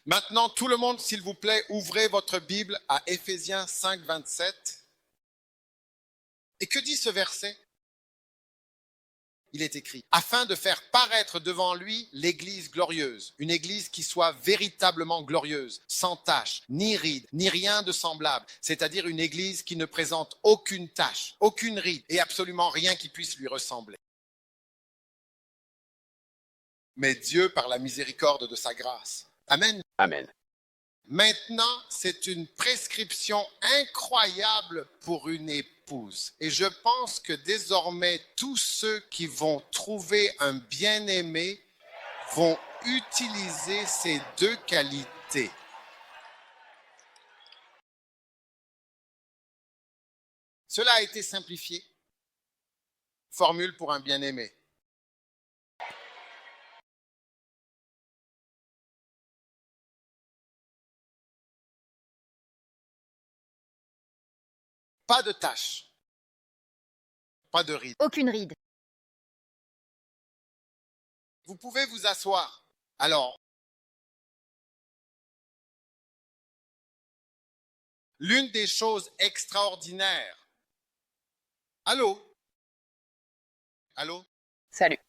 Maintenant, tout le monde, s'il vous plaît, ouvrez votre Bible à Éphésiens 5, 27. Et que dit ce verset? Il est écrit, afin de faire paraître devant lui l'église glorieuse, une église qui soit véritablement glorieuse, sans tache, ni ride, ni rien de semblable, c'est-à-dire une église qui ne présente aucune tache, aucune ride et absolument rien qui puisse lui ressembler. Mais Dieu par la miséricorde de sa grâce. Amen. Amen. Maintenant, c'est une prescription incroyable pour une épouse. Et je pense que désormais, tous ceux qui vont trouver un bien-aimé vont utiliser ces deux qualités. Cela a été simplifié. Formule pour un bien-aimé. Pas de tache, pas de ride. Aucune ride. Vous pouvez vous asseoir. Alors, l'une des choses extraordinaires. Allô? Allô? Salut.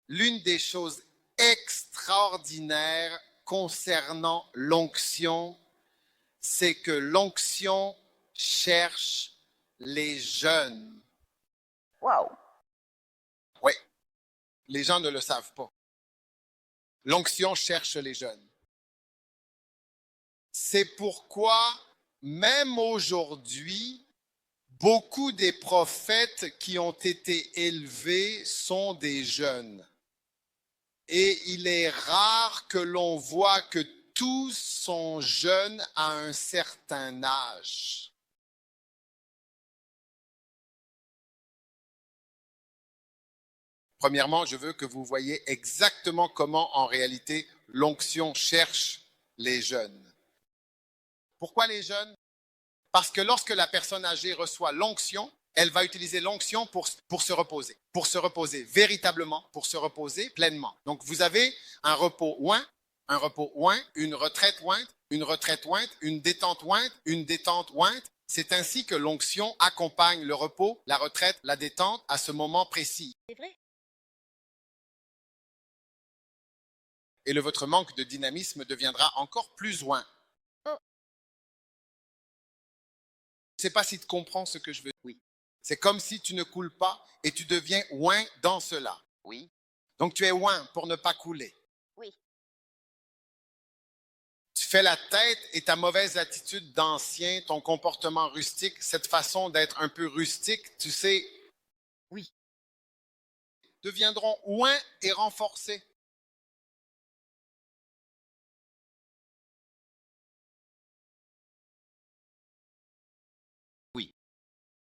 L'une des choses extraordinaires concernant l'onction, c'est que l'onction cherche les jeunes. Waouh. Oui, les gens ne le savent pas. L'onction cherche les jeunes. C'est pourquoi, même aujourd'hui, beaucoup des prophètes qui ont été élevés sont des jeunes. Et il est rare que l'on voit que tous sont jeunes à un certain âge. Premièrement, je veux que vous voyez exactement comment, en réalité, l'onction cherche les jeunes. Pourquoi les jeunes? Parce que lorsque la personne âgée reçoit l'onction, elle va utiliser l'onction pour se reposer véritablement, pour se reposer pleinement. Donc, vous avez un repos oint, une retraite ointe, une détente ointe, une détente ointe. C'est ainsi que l'onction accompagne le repos, la retraite, la détente à ce moment précis. C'est vrai? Et votre manque de dynamisme deviendra encore plus oint. Oh. Je ne sais pas si tu comprends ce que je veux dire. Oui. C'est comme si tu ne coules pas et tu deviens oint dans cela. Oui. Donc tu es oint pour ne pas couler. Oui. Tu fais la tête et ta mauvaise attitude d'ancien, ton comportement rustique, cette façon d'être un peu rustique, tu sais, Oui. deviendront oint et renforcés. Oui.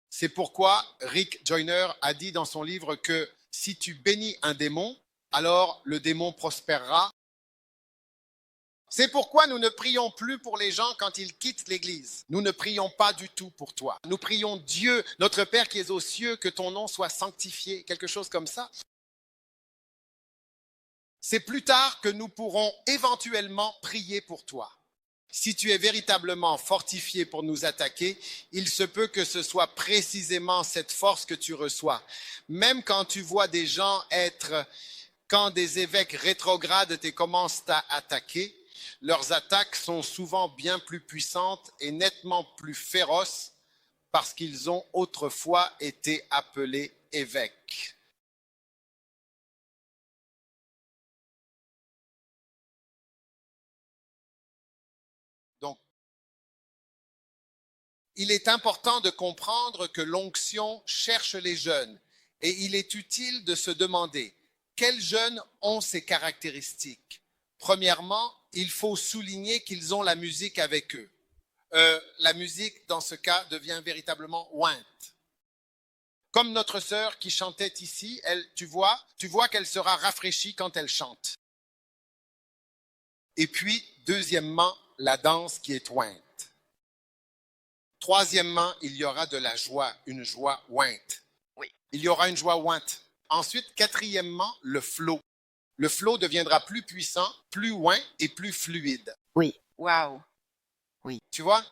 C'est pourquoi Rick Joyner a dit dans son livre que si tu bénis un démon, alors le démon prospérera. C'est pourquoi nous ne prions plus pour les gens quand ils quittent l'Église. Nous ne prions pas du tout pour toi. Nous prions Dieu, notre Père qui est aux cieux, que ton nom soit sanctifié, quelque chose comme ça. C'est plus tard que nous pourrons éventuellement prier pour toi. Si tu es véritablement fortifié pour nous attaquer, il se peut que ce soit précisément cette force que tu reçois. Même quand tu vois des gens quand des évêques rétrogrades te commencent à attaquer, leurs attaques sont souvent bien plus puissantes et nettement plus féroces parce qu'ils ont autrefois été appelés évêques. Donc, il est important de comprendre que l'onction cherche les jeunes et il est utile de se demander quels jeunes ont ces caractéristiques. Premièrement, il faut souligner qu'ils ont la musique avec eux. La musique, dans ce cas, devient véritablement ointe. Comme notre sœur qui chantait ici, tu vois qu'elle sera rafraîchie quand elle chante. Et puis, deuxièmement, la danse qui est ointe. Troisièmement, il y aura de la joie, une joie ointe. Oui. Il y aura une joie ointe. Ensuite, quatrièmement, le flot. Le flot deviendra plus puissant, plus oint et plus fluide. Oui. Waouh. Tu vois?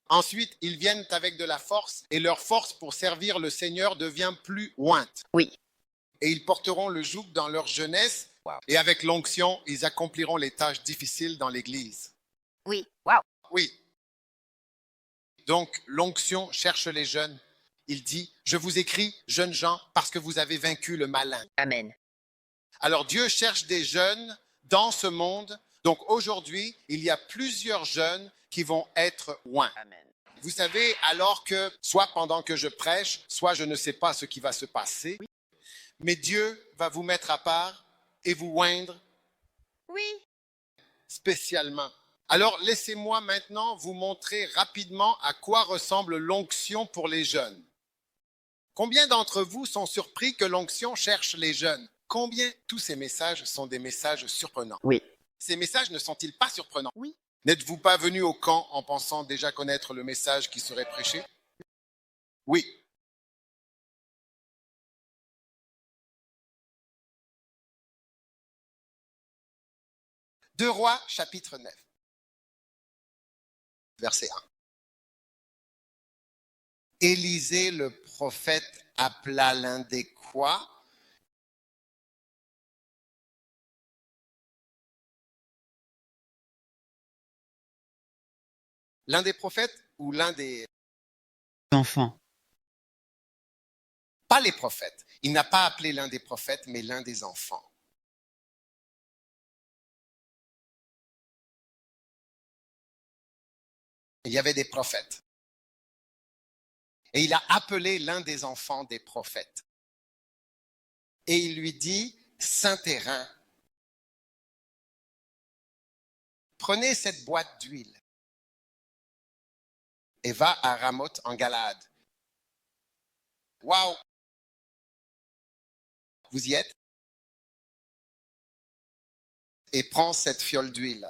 Ensuite, ils viennent avec de la force et leur force pour servir le Seigneur devient plus ointe. Oui. Et ils porteront le joug dans leur jeunesse Wow. et avec l'onction, ils accompliront les tâches difficiles dans l'Église. Oui. Waouh. Oui. Donc, l'onction cherche les jeunes. Il dit, je vous écris, jeunes gens, parce que vous avez vaincu le malin. Amen. Alors, Dieu cherche des jeunes dans ce monde. Donc, aujourd'hui, il y a plusieurs jeunes qui vont être oints. Amen. Vous savez, alors que, soit pendant que je prêche, soit je ne sais pas ce qui va se passer, mais Dieu va vous mettre à part et vous oindre Oui. spécialement. Alors, laissez-moi maintenant vous montrer rapidement à quoi ressemble l'onction pour les jeunes. Combien d'entre vous sont surpris que l'onction cherche les jeunes? Combien tous ces messages sont des messages surprenants? Oui. Ces messages ne sont-ils pas surprenants? Oui. N'êtes-vous pas venu au camp en pensant déjà connaître le message qui serait prêché? Oui. Deux Rois, chapitre 9, verset 1. Élisée le prophète appela l'un des quoi? L'un des prophètes ou l'un des... Enfants. Pas les prophètes. Il n'a pas appelé l'un des prophètes, mais l'un des enfants. Il y avait des prophètes. Et il a appelé l'un des enfants des prophètes. Et il lui dit, Saint-Hérin, prenez cette boîte d'huile et va à Ramoth en Galade. Waouh! Vous y êtes? Et prends cette fiole d'huile.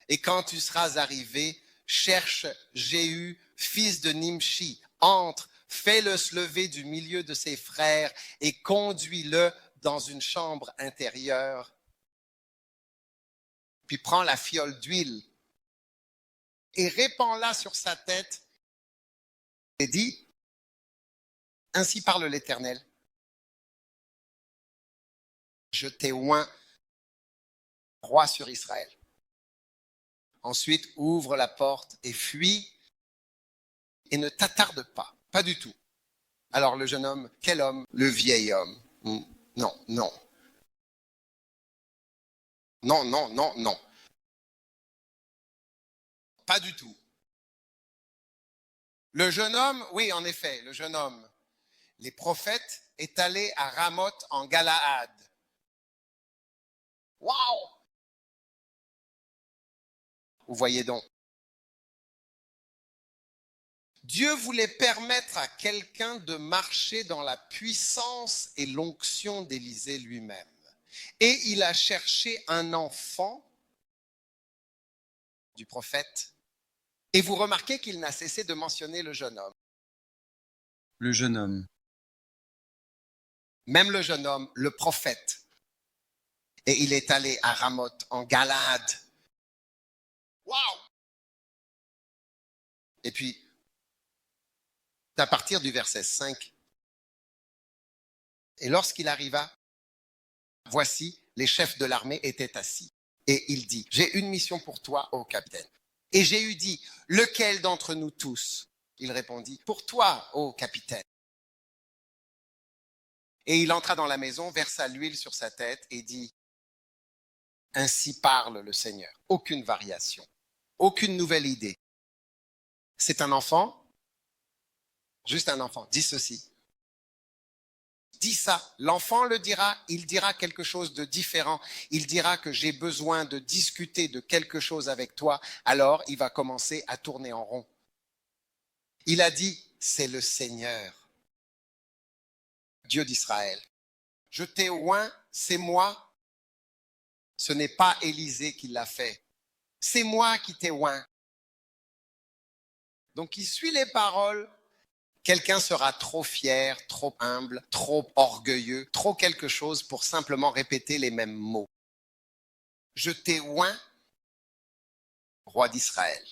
Et quand tu seras arrivé, cherche Jéhu, fils de Nimshi, entre, fais-le se lever du milieu de ses frères et conduis-le dans une chambre intérieure. Puis prends la fiole d'huile et répands-la sur sa tête et dis, ainsi parle l'Éternel, je t'ai oint roi sur Israël. Ensuite, ouvre la porte et fuis et ne t'attarde pas, pas du tout. Alors le jeune homme, quel homme? Le vieil homme. Non, non. Non, non, non, non. Pas du tout. Le jeune homme, oui, en effet, le jeune homme. Les prophètes est allé à Ramoth en Galaad. Waouh! Vous voyez donc. Dieu voulait permettre à quelqu'un de marcher dans la puissance et l'onction d'Élisée lui-même. Et il a cherché un enfant du prophète. Et vous remarquez qu'il n'a cessé de mentionner le jeune homme. Le jeune homme. Même le jeune homme, le prophète. Et il est allé à Ramoth en Galade. Waouh! Et puis, à partir du verset 5, et lorsqu'il arriva, voici, les chefs de l'armée étaient assis. Et il dit, j'ai une mission pour toi, ô capitaine. Et Jéhu dit, lequel d'entre nous tous? Il répondit, pour toi, ô capitaine. Et il entra dans la maison, versa l'huile sur sa tête et dit, ainsi parle le Seigneur. Aucune variation, aucune nouvelle idée. C'est un enfant, juste un enfant. Dis ceci. Dis ça. L'enfant le dira, il dira quelque chose de différent. Il dira que j'ai besoin de discuter de quelque chose avec toi. Alors, il va commencer à tourner en rond. Il a dit, c'est le Seigneur, Dieu d'Israël. Je t'ai oint, c'est moi. Ce n'est pas Élisée qui l'a fait. C'est moi qui t'ai oint. Donc, il suit les paroles. Quelqu'un sera trop fier, trop humble, trop orgueilleux, trop quelque chose pour simplement répéter les mêmes mots. Je t'ai oint, roi d'Israël.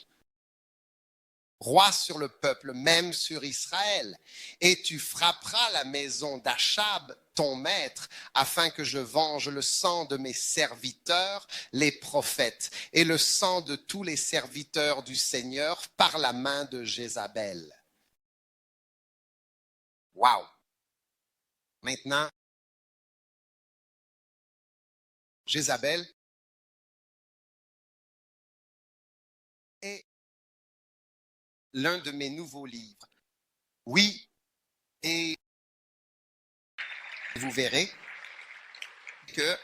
Roi sur le peuple, même sur Israël. Et tu frapperas la maison d'Achab, ton maître, afin que je venge le sang de mes serviteurs, les prophètes, et le sang de tous les serviteurs du Seigneur par la main de Jézabel. Wow! Maintenant, Jézabel est l'un de mes nouveaux livres. Oui, et vous verrez que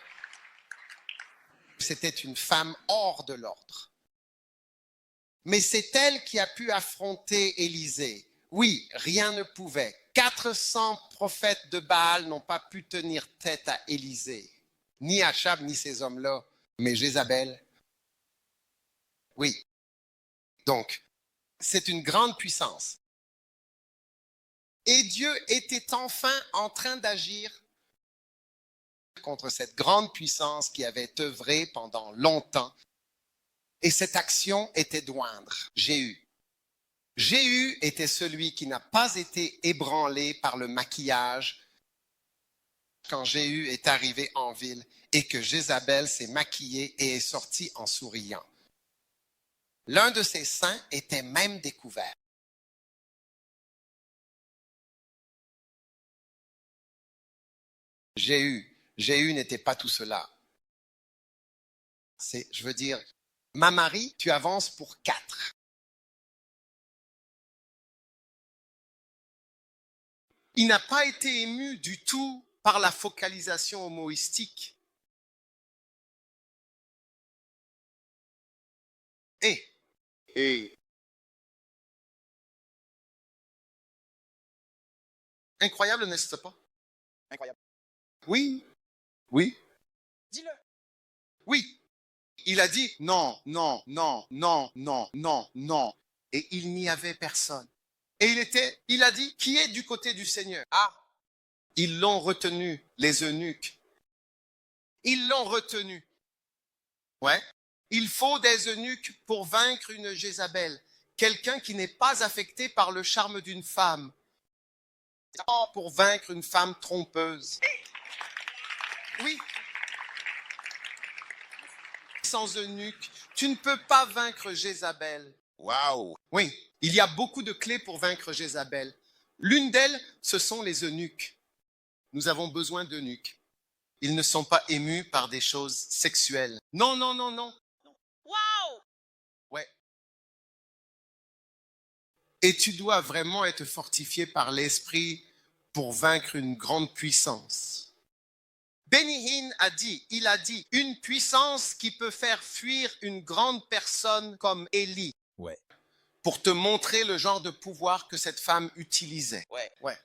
c'était une femme hors de l'ordre. Mais c'est elle qui a pu affronter Élisée. Oui, rien ne pouvait. 400 prophètes de Baal n'ont pas pu tenir tête à Élisée. Ni Achab, ni ces hommes-là. Mais Jézabel, oui. Donc, c'est une grande puissance. Et Dieu était enfin en train d'agir contre cette grande puissance qui avait œuvré pendant longtemps. Et cette action était d'oindre Jéhu. Jéhu était celui qui n'a pas été ébranlé par le maquillage quand Jéhu est arrivé en ville et que Jézabel s'est maquillée et est sortie en souriant. L'un de ses seins était même découvert. Jéhu n'était pas tout cela. Je veux dire, ma Marie, tu avances pour 4. Il n'a pas été ému du tout par la focalisation homoïstique. Et incroyable, n'est-ce pas? Incroyable. Oui. Dis-le. Oui. Il a dit non, non, non, non, non, non, non. Et il n'y avait personne. Et il a dit, qui est du côté du Seigneur? Ah, ils l'ont retenu, les eunuques. Ils l'ont retenu. Ouais. Il faut des eunuques pour vaincre une Jézabel. Quelqu'un qui n'est pas affecté par le charme d'une femme. Pour vaincre une femme trompeuse. Oui. Sans eunuque, tu ne peux pas vaincre Jézabel. Wow. Oui, il y a beaucoup de clés pour vaincre Jézabel. L'une d'elles, ce sont les eunuques. Nous avons besoin d'eunuques. Ils ne sont pas émus par des choses sexuelles. Non, non, non, non. Wow. Ouais. Et tu dois vraiment être fortifié par l'esprit pour vaincre une grande puissance. Benny Hinn il a dit, une puissance qui peut faire fuir une grande personne comme Élie. Ouais. Pour te montrer le genre de pouvoir que cette femme utilisait. Ouais.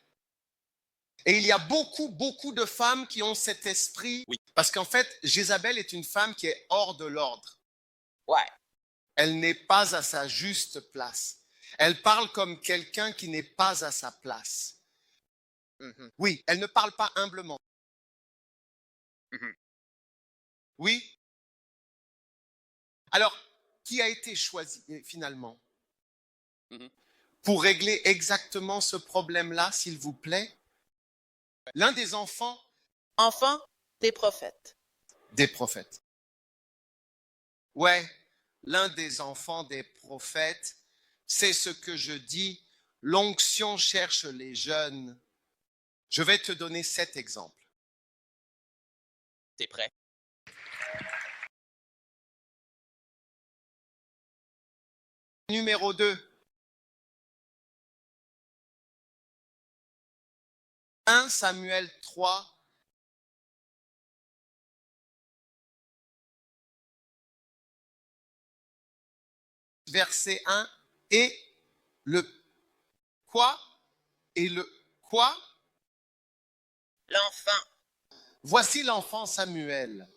Et il y a beaucoup de femmes qui ont cet esprit. Oui. Parce qu'en fait, Jézabel est une femme qui est hors de l'ordre. Ouais. Elle n'est pas à sa juste place. Elle parle comme quelqu'un qui n'est pas à sa place. Mm-hmm. Oui, elle ne parle pas humblement. Mm-hmm. Oui. Alors, qui a été choisi finalement Mm-hmm. pour régler exactement ce problème-là, s'il vous plaît? L'un des enfants des prophètes. des prophètes. Ouais, l'un des enfants des prophètes, c'est ce que je dis, l'onction cherche les jeunes. Je vais te donner 7 exemples. T'es prêt? Numéro 2. 1 Samuel 3. Verset 1. Et le quoi? Et le quoi? L'enfant. Voici l'enfant Samuel.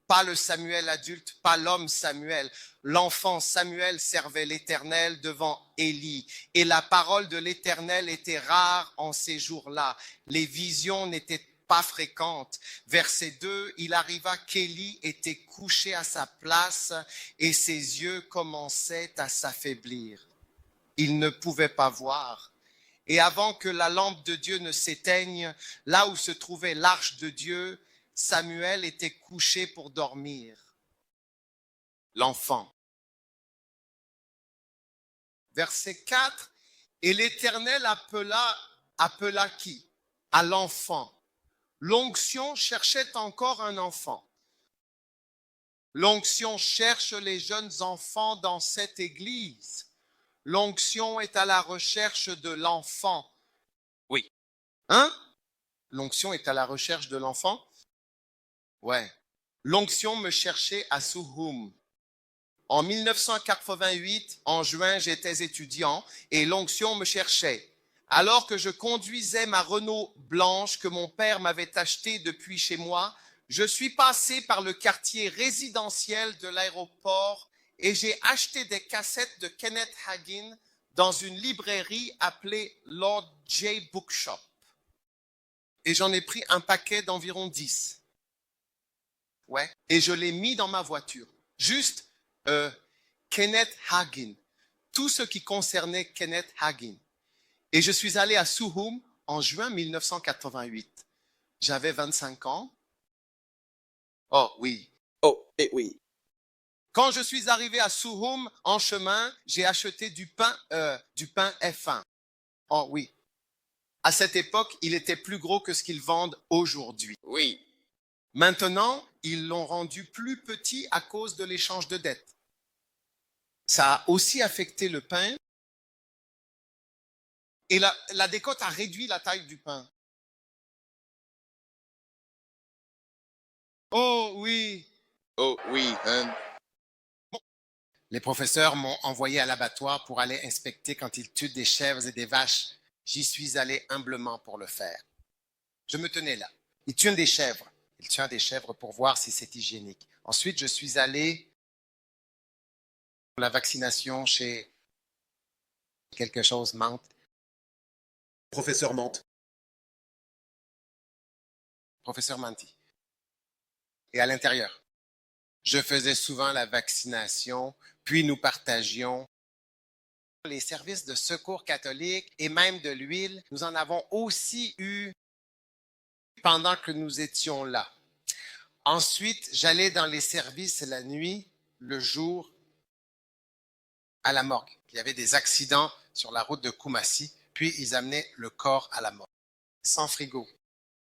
Pas le Samuel adulte, pas l'homme Samuel. L'enfant Samuel servait l'Éternel devant Élie. Et la parole de l'Éternel était rare en ces jours-là. Les visions n'étaient pas fréquente. Verset 2, il arriva qu'Élie était couché à sa place et ses yeux commençaient à s'affaiblir. Il ne pouvait pas voir. Et avant que la lampe de Dieu ne s'éteigne, là où se trouvait l'arche de Dieu, Samuel était couché pour dormir. L'enfant. Verset 4, et l'Éternel appela qui? À l'enfant. L'onction cherchait encore un enfant. L'onction cherche les jeunes enfants dans cette église. L'onction est à la recherche de l'enfant. Oui. Hein? L'onction est à la recherche de l'enfant? Ouais. L'onction me cherchait à Suhum. En 1988, en juin, j'étais étudiant et l'onction me cherchait. Alors que je conduisais ma Renault blanche que mon père m'avait achetée depuis chez moi, je suis passé par le quartier résidentiel de l'aéroport et j'ai acheté des cassettes de Kenneth Hagin dans une librairie appelée Lord J Bookshop. Et j'en ai pris un paquet d'environ 10. Ouais. Et je l'ai mis dans ma voiture. Juste Kenneth Hagin. Tout ce qui concernait Kenneth Hagin. Et je suis allé à Suhum en juin 1988. J'avais 25 ans. Oh oui. Oh, et oui. Quand je suis arrivé à Suhum, en chemin, j'ai acheté du pain F1. Oh oui. À cette époque, il était plus gros que ce qu'ils vendent aujourd'hui. Oui. Maintenant, ils l'ont rendu plus petit à cause de l'échange de dettes. Ça a aussi affecté le pain. Et la décote a réduit la taille du pain. Oh oui. Oh oui, hein. Les professeurs m'ont envoyé à l'abattoir pour aller inspecter quand ils tuent des chèvres et des vaches. J'y suis allé humblement pour le faire. Je me tenais là. Ils tuent des chèvres. Ils tuent des chèvres pour voir si c'est hygiénique. Ensuite, je suis allé pour la vaccination chez quelque chose menthe. Professeur Mante. Professeur Manti. Et à l'intérieur, je faisais souvent la vaccination, puis nous partagions les services de secours catholiques et même de l'huile. Nous en avons aussi eu pendant que nous étions là. Ensuite, j'allais dans les services la nuit, le jour, à la morgue. Il y avait des accidents sur la route de Koumassi, puis ils amenaient le corps à la morgue. Sans frigo.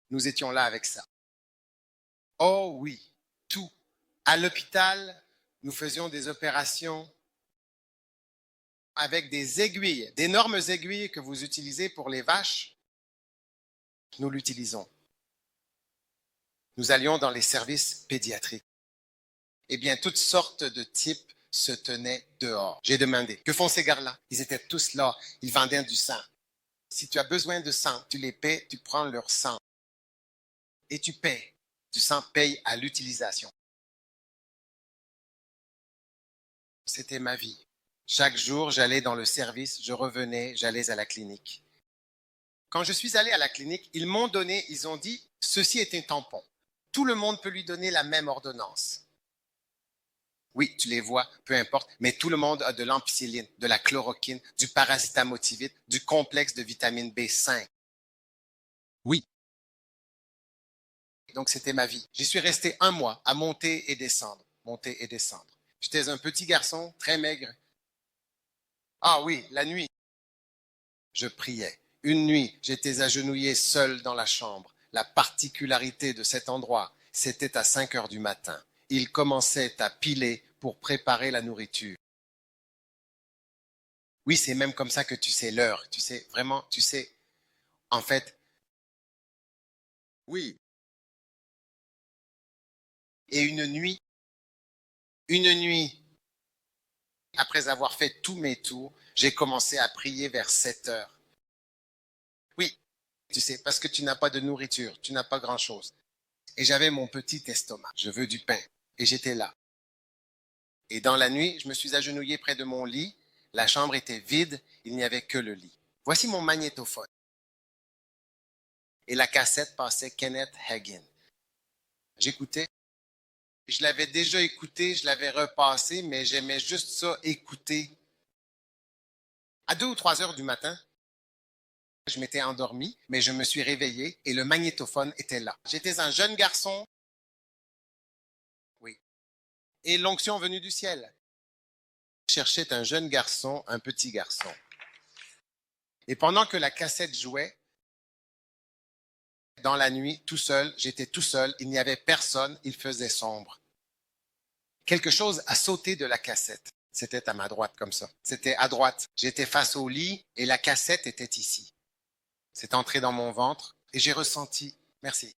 Nous étions là avec ça. Oh oui, tout. À l'hôpital, nous faisions des opérations avec des aiguilles, d'énormes aiguilles que vous utilisez pour les vaches. Nous l'utilisons. Nous allions dans les services pédiatriques. Eh bien, toutes sortes de types se tenaient dehors. J'ai demandé, que font ces gars-là? Ils étaient tous là, ils vendaient du sang. Si tu as besoin de sang, tu les paies, tu prends leur sang. Et tu paies. Du sang paye à l'utilisation. C'était ma vie. Chaque jour, j'allais dans le service, je revenais, j'allais à la clinique. Quand je suis allé à la clinique, ils m'ont donné, ils ont dit, ceci est un tampon. Tout le monde peut lui donner la même ordonnance. Oui, tu les vois, peu importe, mais tout le monde a de l'ampicilline, de la chloroquine, du paracétamotivite, du complexe de vitamine B5. Oui. Donc, c'était ma vie. J'y suis resté 1 mois à monter et descendre, monter et descendre. J'étais un petit garçon, très maigre. Ah oui, la nuit, je priais. Une nuit, j'étais agenouillé seul dans la chambre. La particularité de cet endroit, c'était à 5 heures du matin. Il commençait à piler pour préparer la nourriture. Oui, c'est même comme ça que tu sais l'heure. Tu sais, vraiment, tu sais. En fait, Oui. et une nuit, après avoir fait tous mes tours, j'ai commencé à prier vers 7 heures. Oui, tu sais, parce que tu n'as pas de nourriture, tu n'as pas grand-chose. Et j'avais mon petit estomac, je veux du pain. Et j'étais là. Et dans la nuit, je me suis agenouillé près de mon lit. La chambre était vide, il n'y avait que le lit. Voici mon magnétophone. et la cassette passait Kenneth Hagin. J'écoutais. Je l'avais déjà écouté, je l'avais repassé, mais j'aimais juste ça, écouter. À 2 ou 3 heures du matin, je m'étais endormi, mais je me suis réveillé et le magnétophone était là. J'étais un jeune garçon. Oui. Et l'onction venue du ciel. Je cherchais un jeune garçon, un petit garçon. Et pendant que la cassette jouait, dans la nuit, tout seul, j'étais tout seul, il n'y avait personne, il faisait sombre. Quelque chose a sauté de la cassette. C'était à ma droite comme ça. C'était à droite. J'étais face au lit et la cassette était ici. C'est entré dans mon ventre et j'ai ressenti, merci.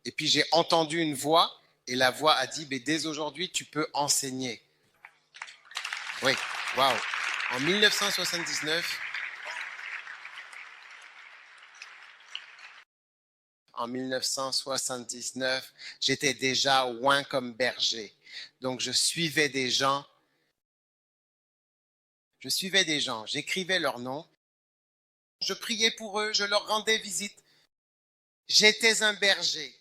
Et puis j'ai entendu une voix et la voix a dit, mais dès aujourd'hui, tu peux enseigner. Oui, waouh. En 1979, j'étais déjà oint comme berger. Donc je suivais des gens. J'écrivais leurs noms. Je priais pour eux, je leur rendais visite. J'étais un berger.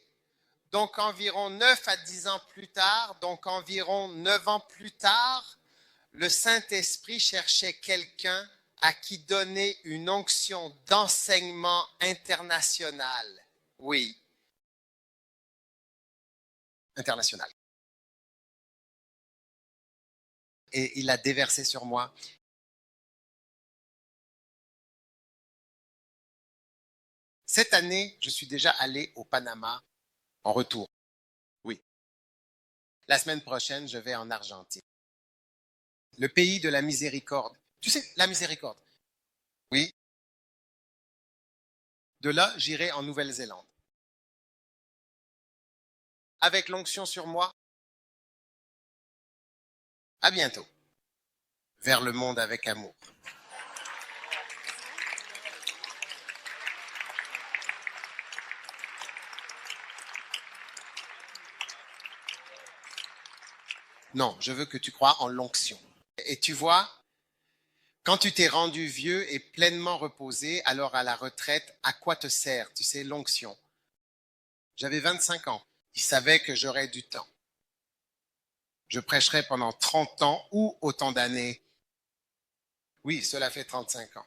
Donc environ 9 à 10 ans plus tard, donc environ 9 ans plus tard, le Saint-Esprit cherchait quelqu'un à qui donner une onction d'enseignement international. Oui, international. Et il a déversé sur moi. Cette année, je suis déjà allé au Panama en retour. Oui. La semaine prochaine, je vais en Argentine. Le pays de la miséricorde. Tu sais, la miséricorde. Oui. De là, j'irai en Nouvelle-Zélande. Avec l'onction sur moi. À bientôt. Vers le monde avec amour. Non, je veux que tu crois en l'onction. Et tu vois, quand tu t'es rendu vieux et pleinement reposé, alors à la retraite, à quoi te sert, tu sais, l'onction? J'avais 25 ans. Il savait que j'aurais du temps. Je prêcherai pendant 30 ans ou autant d'années. Oui, cela fait 35 ans.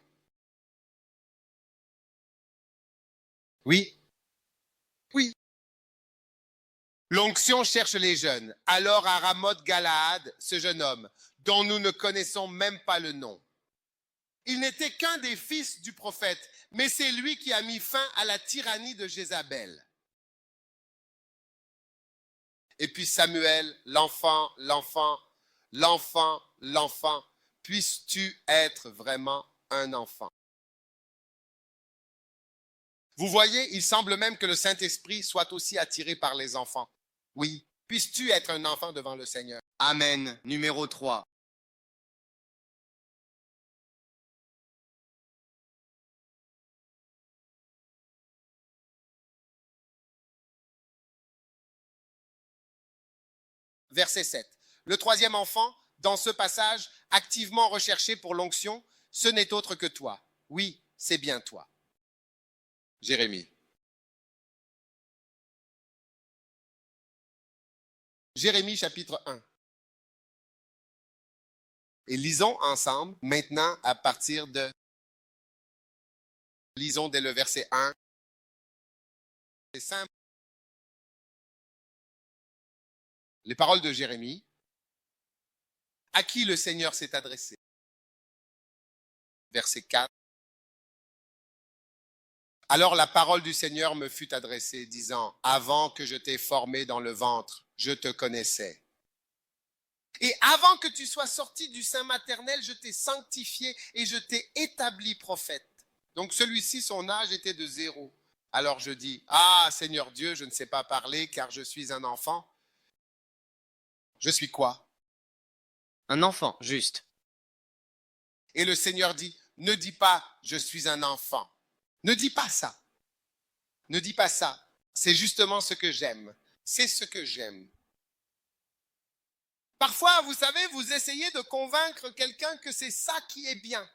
Oui, oui. L'onction cherche les jeunes. Alors à Ramoth Galaad, ce jeune homme, dont nous ne connaissons même pas le nom. Il n'était qu'un des fils du prophète, mais c'est lui qui a mis fin à la tyrannie de Jézabel. Et puis Samuel, l'enfant, puisses-tu être vraiment un enfant? Vous voyez, il semble même que le Saint-Esprit soit aussi attiré par les enfants. Oui, puisses-tu être un enfant devant le Seigneur? Amen. Numéro 3. Verset 7. Le troisième enfant, dans ce passage, activement recherché pour l'onction, ce n'est autre que toi. Oui, c'est bien toi. Jérémie. Jérémie chapitre 1. Et lisons ensemble maintenant à partir de... Lisons dès le verset 1. C'est simple. Les paroles de Jérémie, à qui le Seigneur s'est adressé. Verset 4. Alors la parole du Seigneur me fut adressée, disant, avant que je t'ai formé dans le ventre, je te connaissais. Et avant que tu sois sorti du sein maternel, je t'ai sanctifié et je t'ai établi prophète. Donc celui-ci, son âge était de 0. Alors je dis, ah Seigneur Dieu, je ne sais pas parler car je suis un enfant. Je suis quoi? Un enfant, juste. Et le Seigneur dit, ne dis pas, je suis un enfant. Ne dis pas ça. Ne dis pas ça. C'est justement ce que j'aime. C'est ce que j'aime. Parfois, vous savez, vous essayez de convaincre quelqu'un que c'est ça qui est bien.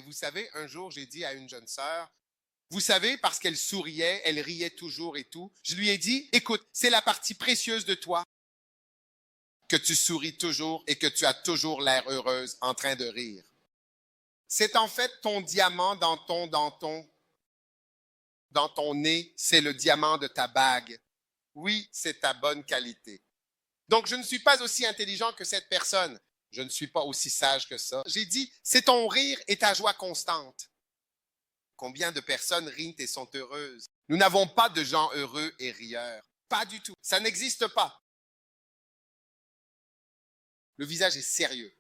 vous savez, un jour, j'ai dit à une jeune sœur, vous savez, parce qu'elle souriait, elle riait toujours et tout, je lui ai dit, écoute, c'est la partie précieuse de toi que tu souris toujours et que tu as toujours l'air heureuse en train de rire. C'est en fait ton diamant dans ton nez, c'est le diamant de ta bague. Oui, c'est ta bonne qualité. Donc, je ne suis pas aussi intelligent que cette personne. Je ne suis pas aussi sage que ça. J'ai dit, c'est ton rire et ta joie constante. Combien de personnes rient et sont heureuses? Nous n'avons pas de gens heureux et rieurs. Pas du tout. Ça n'existe pas. Le visage est sérieux.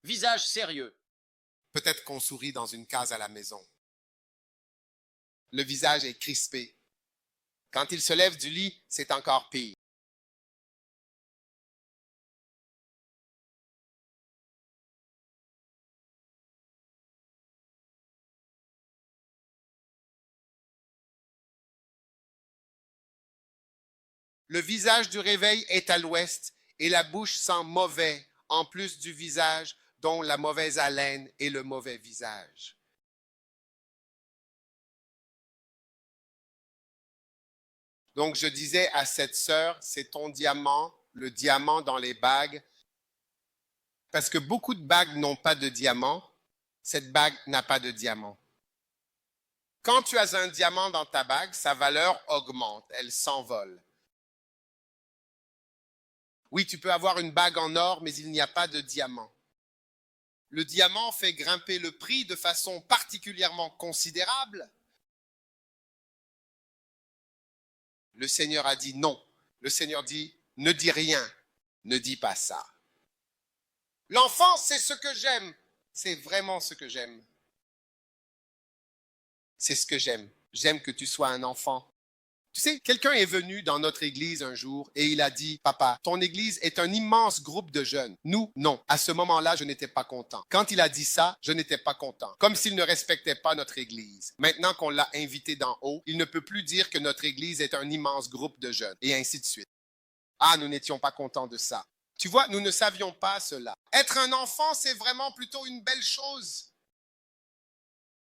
Visage sérieux. Peut-être qu'on sourit dans une case à la maison. Le visage est crispé. Quand il se lève du lit, c'est encore pire. Le visage du réveil est à l'ouest et la bouche sent mauvais, en plus du visage dont la mauvaise haleine et le mauvais visage. Donc, je disais à cette sœur, c'est ton diamant, le diamant dans les bagues, parce que beaucoup de bagues n'ont pas de diamant. Cette bague n'a pas de diamant. Quand tu as un diamant dans ta bague, sa valeur augmente, elle s'envole. Oui, tu peux avoir une bague en or, mais il n'y a pas de diamant. Le diamant fait grimper le prix de façon particulièrement considérable. Le Seigneur a dit non. Le Seigneur dit, ne dis rien, ne dis pas ça. L'enfant, c'est ce que j'aime. C'est vraiment ce que j'aime. C'est ce que j'aime. J'aime que tu sois un enfant. Tu sais, quelqu'un est venu dans notre église un jour et il a dit, papa, ton église est un immense groupe de jeunes. Nous, non. À ce moment-là, je n'étais pas content. Quand il a dit ça, je n'étais pas content. Comme s'il ne respectait pas notre église. Maintenant qu'on l'a invité d'en haut, il ne peut plus dire que notre église est un immense groupe de jeunes. Et ainsi de suite. Ah, nous n'étions pas contents de ça. Tu vois, nous ne savions pas cela. Être un enfant, c'est vraiment plutôt une belle chose.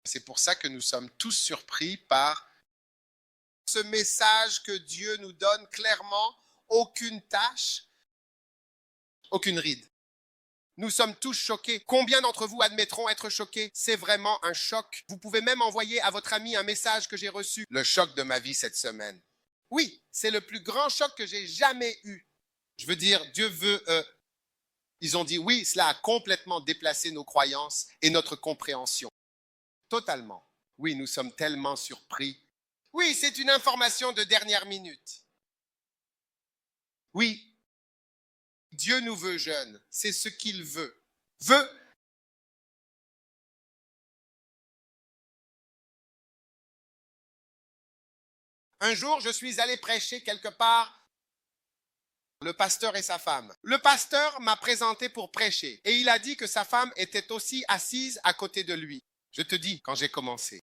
C'est pour ça que nous sommes tous surpris par ce message que Dieu nous donne clairement, aucune tache, aucune ride. Nous sommes tous choqués. Combien d'entre vous admettront être choqués? C'est vraiment un choc. Vous pouvez même envoyer à votre ami un message que j'ai reçu. Le choc de ma vie cette semaine. Oui, c'est le plus grand choc que j'ai jamais eu. Je veux dire, Dieu veut... Ils ont dit oui, cela a complètement déplacé nos croyances et notre compréhension. Totalement. Oui, nous sommes tellement surpris. Oui, c'est une information de dernière minute. Oui, Dieu nous veut jeunes, c'est ce qu'il veut. Un jour, je suis allé prêcher quelque part, le pasteur et sa femme. Le pasteur m'a présenté pour prêcher et il a dit que sa femme était aussi assise à côté de lui. Je te dis, quand j'ai commencé.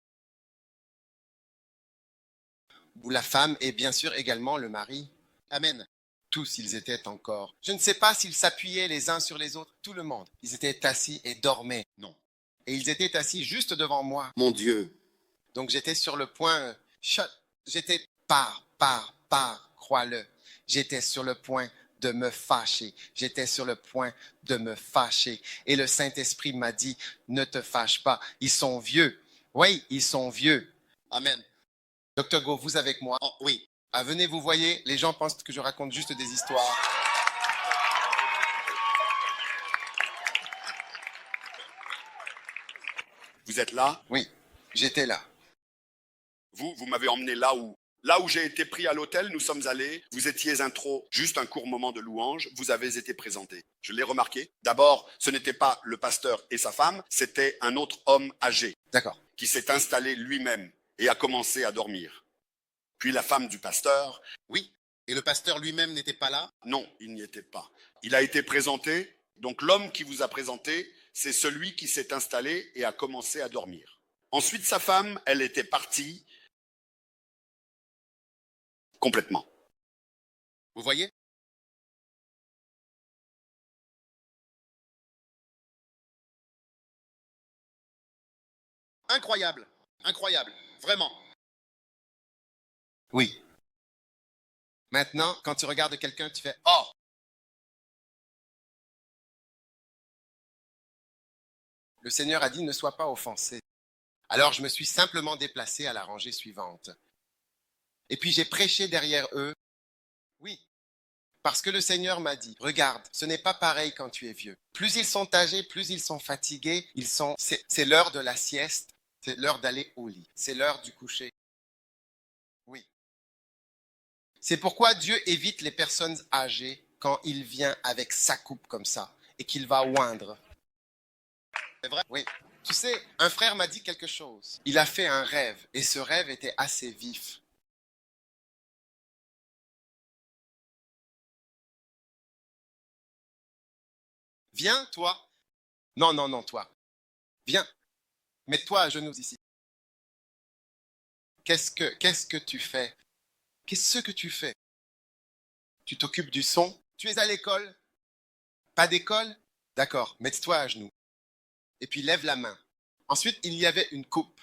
Où la femme et bien sûr également le mari. Amen. Tous ils étaient encore. Je ne sais pas s'ils s'appuyaient les uns sur les autres. Tout le monde. Ils étaient assis et dormaient. Non. Et ils étaient assis juste devant moi. Mon Dieu. Donc j'étais sur le point. J'étais crois-le. J'étais sur le point de me fâcher. J'étais sur le point de me fâcher. Et le Saint-Esprit m'a dit, ne te fâche pas. Ils sont vieux. Oui, ils sont vieux. Amen. Docteur Go, vous avec moi? Oh, oui. Ah, venez, vous voyez, les gens pensent que je raconte juste des histoires. Vous êtes là? Oui, j'étais là. Vous m'avez emmené là où j'ai été pris à l'hôtel, nous sommes allés. Vous étiez juste un court moment de louange. Vous avez été présenté. Je l'ai remarqué. D'abord, ce n'était pas le pasteur et sa femme, c'était un autre homme âgé. D'accord. Qui s'est installé lui-même et a commencé à dormir. Puis la femme du pasteur. Oui. Et le pasteur lui-même n'était pas là? Non, il n'y était pas. Il a été présenté. Donc l'homme qui vous a présenté, c'est celui qui s'est installé et a commencé à dormir. Ensuite, sa femme, elle était partie complètement. Vous voyez? Incroyable. Incroyable. Vraiment. Oui. Maintenant, quand tu regardes quelqu'un, tu fais « Oh !» Le Seigneur a dit « Ne sois pas offensé ». Alors je me suis simplement déplacé à la rangée suivante. Et puis j'ai prêché derrière eux. Oui, parce que le Seigneur m'a dit, regarde, ce n'est pas pareil quand tu es vieux. Plus ils sont âgés, plus ils sont fatigués, c'est l'heure de la sieste, c'est l'heure d'aller au lit, c'est l'heure du coucher. Oui. C'est pourquoi Dieu évite les personnes âgées quand il vient avec sa coupe comme ça et qu'il va oindre. C'est vrai? Oui. Tu sais, un frère m'a dit quelque chose. Il a fait un rêve et ce rêve était assez vif. Viens, toi. Non, non, non, toi. Viens. Mets-toi à genoux ici. Qu'est-ce que tu fais? Qu'est-ce que tu fais? Tu t'occupes du son? Tu es à l'école? Pas d'école? D'accord, mets-toi à genoux. Et puis lève la main. Ensuite, il y avait une coupe.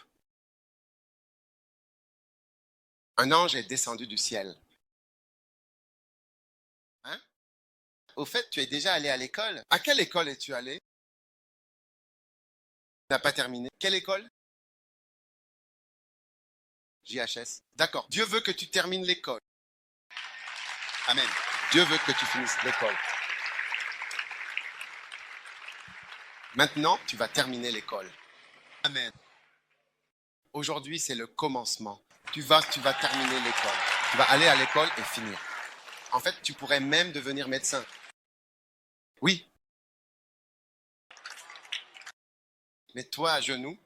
Un ange est descendu du ciel. Hein? Au fait, tu es déjà allé à l'école? À quelle école es-tu allé? Tu n'as pas terminé. Quelle école? JHS. D'accord. Dieu veut que tu termines l'école. Amen. Dieu veut que tu finisses l'école. Maintenant, tu vas terminer l'école. Amen. Aujourd'hui, c'est le commencement. Tu vas terminer l'école. Tu vas aller à l'école et finir. En fait, tu pourrais même devenir médecin. Oui. Mets-toi à genoux.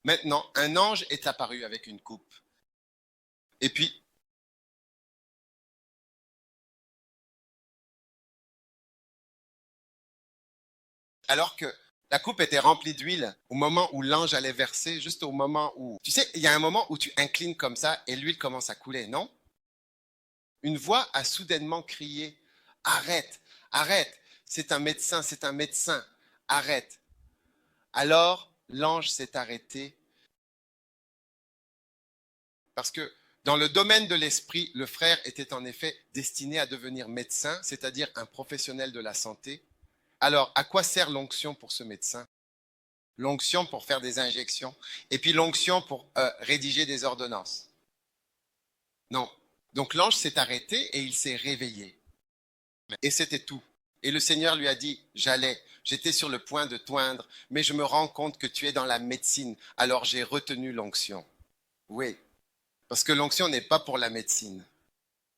Maintenant, un ange est apparu avec une coupe. Et puis, alors que la coupe était remplie d'huile, au moment où l'ange allait verser, juste au moment où... Tu sais, il y a un moment où tu inclines comme ça et l'huile commence à couler, non? Une voix a soudainement crié, « Arrête, arrête, c'est un médecin, arrête. » Alors, l'ange s'est arrêté parce que dans le domaine de l'esprit, le frère était en effet destiné à devenir médecin, c'est-à-dire un professionnel de la santé. Alors, à quoi sert l'onction pour ce médecin? L'onction pour faire des injections et puis l'onction pour rédiger des ordonnances. Non. Donc l'ange s'est arrêté et il s'est réveillé. Et c'était tout. Et le Seigneur lui a dit, j'étais sur le point de t'oindre, mais je me rends compte que tu es dans la médecine, alors j'ai retenu l'onction. Oui, parce que l'onction n'est pas pour la médecine.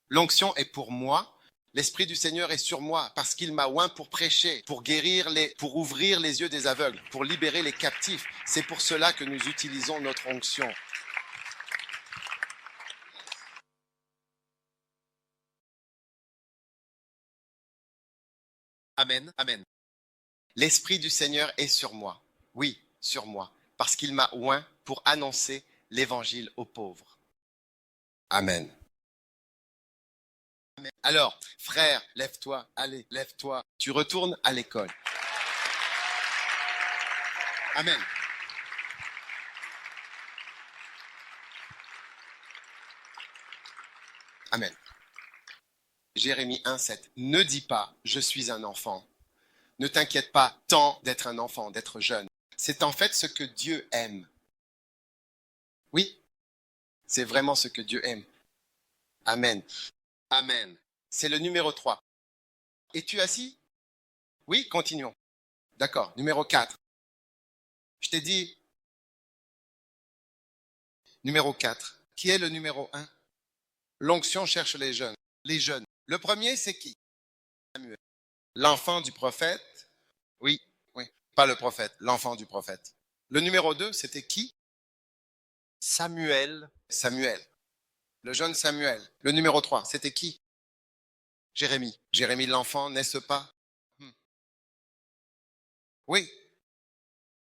L'onction est pour moi. L'Esprit du Seigneur est sur moi parce qu'il m'a oint pour prêcher, pour pour ouvrir les yeux des aveugles, pour libérer les captifs. C'est pour cela que nous utilisons notre onction. Amen. Amen. L'Esprit du Seigneur est sur moi. Oui, sur moi, parce qu'il m'a oint pour annoncer l'évangile aux pauvres. Amen. Alors, frère, lève-toi, allez, lève-toi. Tu retournes à l'école. Amen. Amen. Jérémie 1,7. Ne dis pas, je suis un enfant. Ne t'inquiète pas tant d'être un enfant, d'être jeune. C'est en fait ce que Dieu aime. Oui, c'est vraiment ce que Dieu aime. Amen. Amen. C'est le numéro 3. Es-tu assis? Oui, continuons. D'accord, numéro 4. Je t'ai dit, numéro 4. Qui est le numéro 1? L'onction cherche les jeunes. Les jeunes. Le premier, c'est qui? Samuel. L'enfant du prophète? Oui, oui. Pas le prophète, l'enfant du prophète. Le numéro 2, c'était qui? Samuel. Samuel. Le jeune Samuel. Le numéro 3, c'était qui? Jérémie. Jérémie l'enfant, n'est-ce pas? Oui.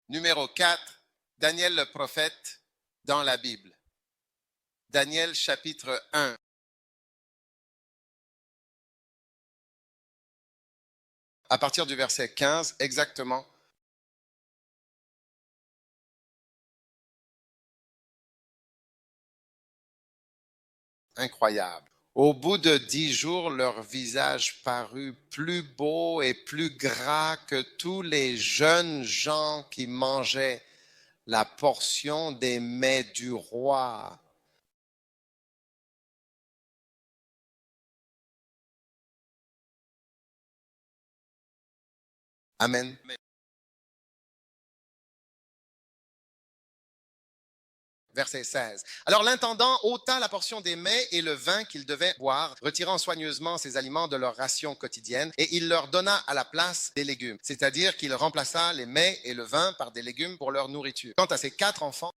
Numéro 4, Daniel le prophète dans la Bible. Daniel chapitre 1. À partir du verset 15, exactement, Incroyable. Au bout de 10 jours, leur visage parut plus beau et plus gras que tous les jeunes gens qui mangeaient la portion des mets du roi. Amen. Verset 16. Alors l'intendant ôta la portion des mets et le vin qu'ils devaient boire, retirant soigneusement ces aliments de leur ration quotidienne, et il leur donna à la place des légumes. C'est-à-dire qu'il remplaça les mets et le vin par des légumes pour leur nourriture. Quant à ces 4 enfants,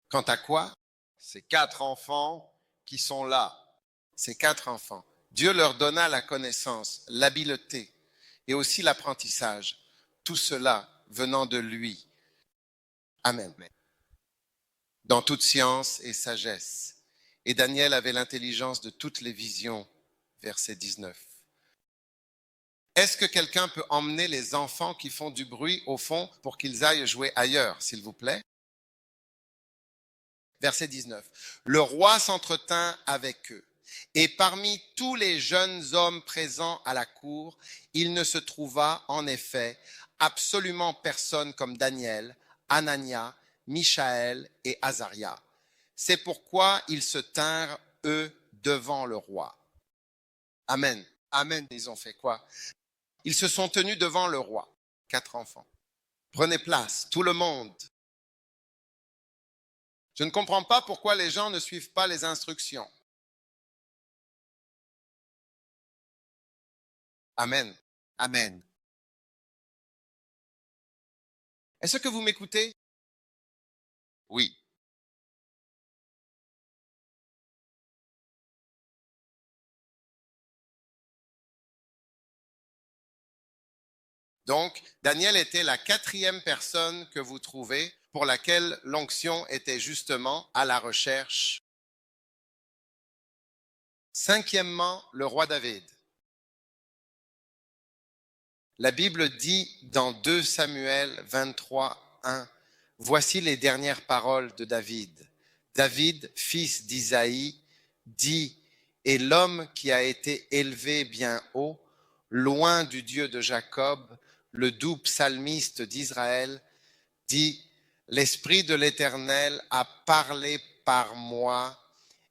quant à quoi? Ces 4 enfants qui sont là. Ces 4 enfants. Dieu leur donna la connaissance, l'habileté et aussi l'apprentissage. Tout cela venant de lui. Amen. Dans toute science et sagesse. Et Daniel avait l'intelligence de toutes les visions. Verset 19. Est-ce que quelqu'un peut emmener les enfants qui font du bruit au fond pour qu'ils aillent jouer ailleurs, s'il vous plaît? Verset 19. Le roi s'entretint avec eux. Et parmi tous les jeunes hommes présents à la cour, il ne se trouva en effet absolument personne comme Daniel, Anania, Michaël et Azaria. C'est pourquoi ils se tinrent, eux, devant le roi. Amen. Amen. Ils ont fait quoi? Ils se sont tenus devant le roi. 4 enfants. Prenez place, tout le monde. Je ne comprends pas pourquoi les gens ne suivent pas les instructions. Amen. Amen. Est-ce que vous m'écoutez? Oui. Donc, Daniel était la 4e personne que vous trouvez pour laquelle l'onction était justement à la recherche. 5e, le roi David. La Bible dit dans 2 Samuel 23, 1, « Voici les dernières paroles de David. David, fils d'Isaïe, dit, « Et l'homme qui a été élevé bien haut, loin du Dieu de Jacob, le doux psalmiste d'Israël, dit, « L'Esprit de l'Éternel a parlé par moi,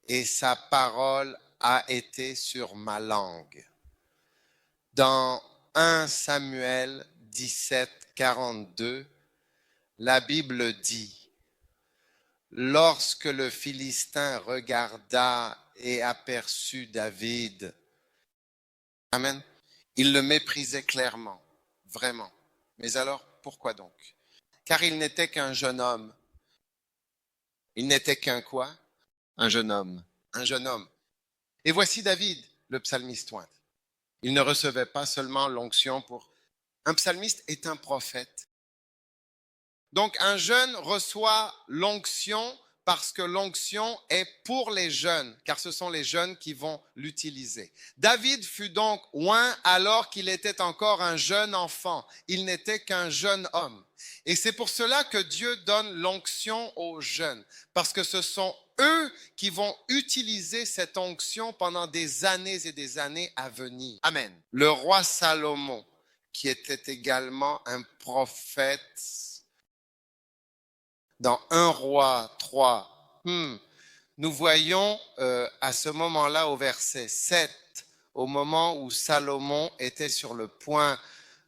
et sa parole a été sur ma langue. » Dans 1 Samuel 17, 42, la Bible dit, « Lorsque le Philistin regarda et aperçut David, » Amen, il le méprisait clairement, vraiment. Mais alors, pourquoi donc? Car il n'était qu'un jeune homme. Il n'était qu'un quoi? Un jeune homme. Un jeune homme. Et voici David, le psalmiste ointe. Il ne recevait pas seulement l'onction pour... Un psalmiste est un prophète. Donc un jeune reçoit l'onction parce que l'onction est pour les jeunes, car ce sont les jeunes qui vont l'utiliser. David fut donc oint alors qu'il était encore un jeune enfant. Il n'était qu'un jeune homme. Et c'est pour cela que Dieu donne l'onction aux jeunes, parce que ce sont eux qui vont utiliser cette onction pendant des années et des années à venir. Amen. Le roi Salomon, qui était également un prophète, dans 1 Roi 3, nous voyons à ce moment-là au verset 7, au moment où Salomon était sur le point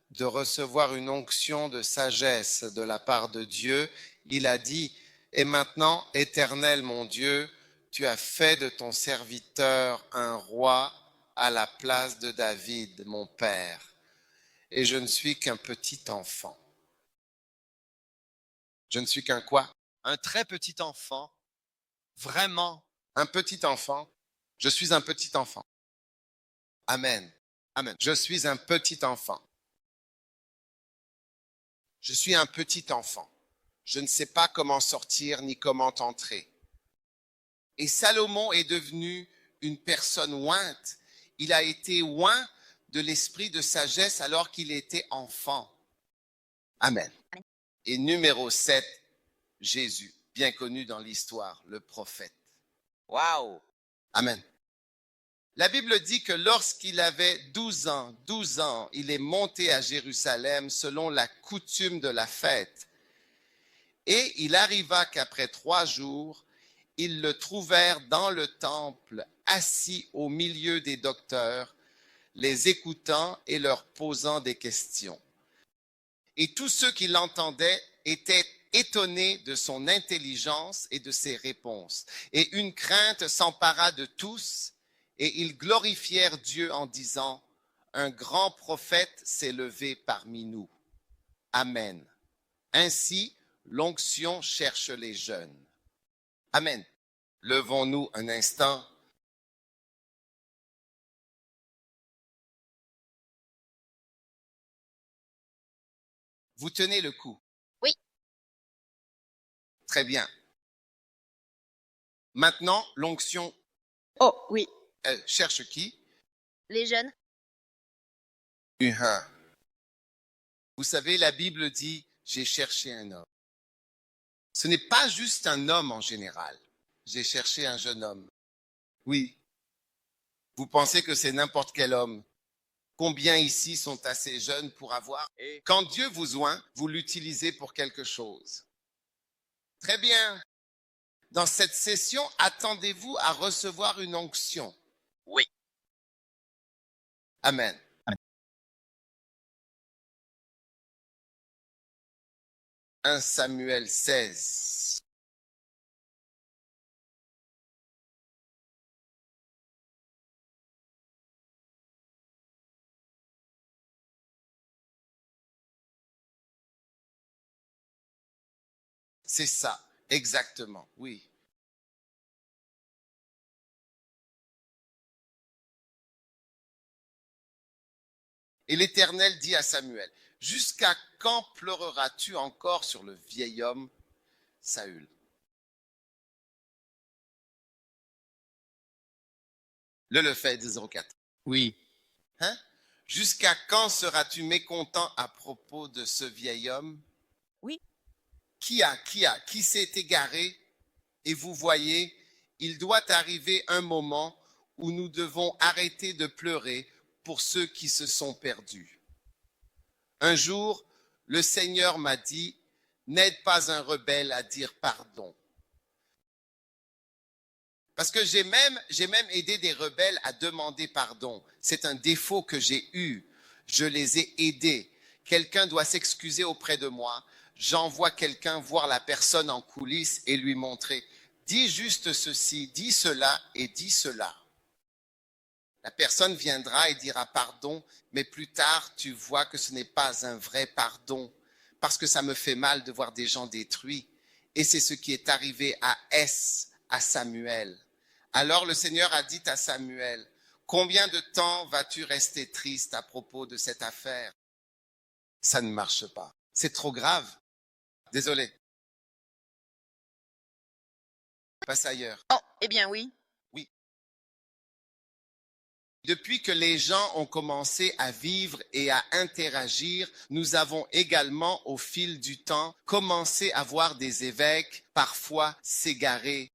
de recevoir une onction de sagesse de la part de Dieu, il a dit, « Et maintenant, Éternel mon Dieu, tu as fait de ton serviteur un roi à la place de David, mon père, et je ne suis qu'un petit enfant. » Je ne suis qu'un quoi? Un très petit enfant. Vraiment. Un petit enfant. Je suis un petit enfant. Amen. Amen. Je suis un petit enfant. Je suis un petit enfant. Je ne sais pas comment sortir ni comment entrer. Et Salomon est devenu une personne ointe. Il a été oint de l'esprit de sagesse alors qu'il était enfant. Amen. Et numéro 7, Jésus, bien connu dans l'histoire, le prophète. Wow. Amen. La Bible dit que lorsqu'il avait 12 ans, il est monté à Jérusalem selon la coutume de la fête. Et il arriva qu'après 3 jours, ils le trouvèrent dans le temple, assis au milieu des docteurs, les écoutant et leur posant des questions. Et tous ceux qui l'entendaient étaient étonnés de son intelligence et de ses réponses. Et une crainte s'empara de tous, et ils glorifièrent Dieu en disant, « Un grand prophète s'est levé parmi nous. » Amen. Ainsi, l'onction cherche les jeunes. Amen. Levons-nous un instant. Vous tenez le coup? Oui. Très bien. Maintenant, l'onction Oh, oui. cherche qui? Les jeunes. Vous savez, la Bible dit, j'ai cherché un homme. Ce n'est pas juste un homme en général. J'ai cherché un jeune homme. Oui. Vous pensez que c'est n'importe quel homme? Combien ici sont assez jeunes pour avoir? Et Quand Dieu vous oint, vous l'utilisez pour quelque chose. Très bien. Dans cette session, attendez-vous à recevoir une onction? oui. Amen. 1 Samuel 16. C'est ça, exactement, oui. Et l'Éternel dit à Samuel, « Jusqu'à quand pleureras-tu encore sur le vieil homme, Saül ?» Le fait de 04. Oui. Hein? Jusqu'à quand seras-tu mécontent à propos de ce vieil homme? Oui. Qui s'est égaré? Et vous voyez, il doit arriver un moment où nous devons arrêter de pleurer pour ceux qui se sont perdus. Un jour, le Seigneur m'a dit, n'aide pas un rebelle à dire pardon. Parce que j'ai même aidé des rebelles à demander pardon. C'est un défaut que j'ai eu. Je les ai aidés. Quelqu'un doit s'excuser auprès de moi. J'envoie quelqu'un voir la personne en coulisses et lui montrer. Dis juste ceci, dis cela et dis cela. La personne viendra et dira pardon, mais plus tard, tu vois que ce n'est pas un vrai pardon, parce que ça me fait mal de voir des gens détruits. Et c'est ce qui est arrivé à Samuel. Alors le Seigneur a dit à Samuel, combien de temps vas-tu rester triste à propos de cette affaire? Ça ne marche pas. C'est trop grave. Désolé. Passe ailleurs. Oh, eh bien oui. Depuis que les gens ont commencé à vivre et à interagir, nous avons également, au fil du temps, commencé à voir des évêques parfois s'égarer.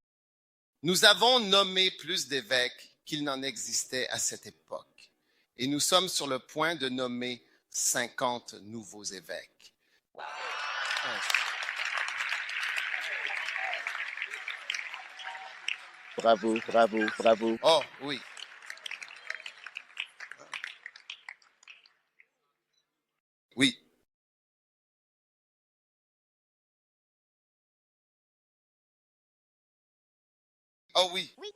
Nous avons nommé plus d'évêques qu'il n'en existait à cette époque. Et nous sommes sur le point de nommer 50 nouveaux évêques. Ouais. Bravo, bravo, bravo. Oh, oui. Oui. Oh oui. Oui.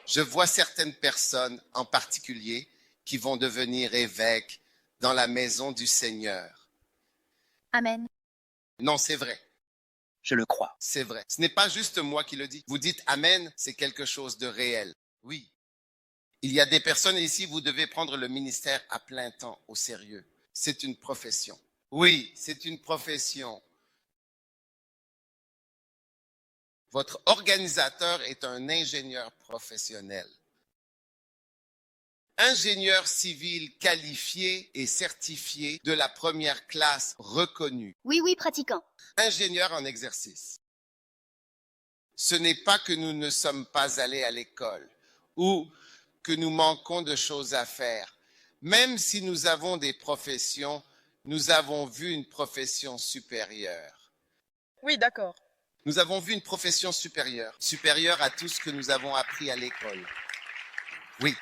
Je vois certaines personnes en particulier qui vont devenir évêques dans la maison du Seigneur. Amen. Non, c'est vrai. Je le crois. C'est vrai. Ce n'est pas juste moi qui le dis. Vous dites Amen, c'est quelque chose de réel. Oui. Il y a des personnes ici, vous devez prendre le ministère à plein temps au sérieux. C'est une profession. Oui, c'est une profession. Votre organisateur est un ingénieur professionnel. Ingénieur civil qualifié et certifié de la première classe reconnue. Oui, oui, pratiquant. Ingénieur en exercice. Ce n'est pas que nous ne sommes pas allés à l'école ou que nous manquons de choses à faire. Même si nous avons des professions, nous avons vu une profession supérieure. Oui, d'accord. Nous avons vu une profession supérieure, supérieure à tout ce que nous avons appris à l'école. Oui.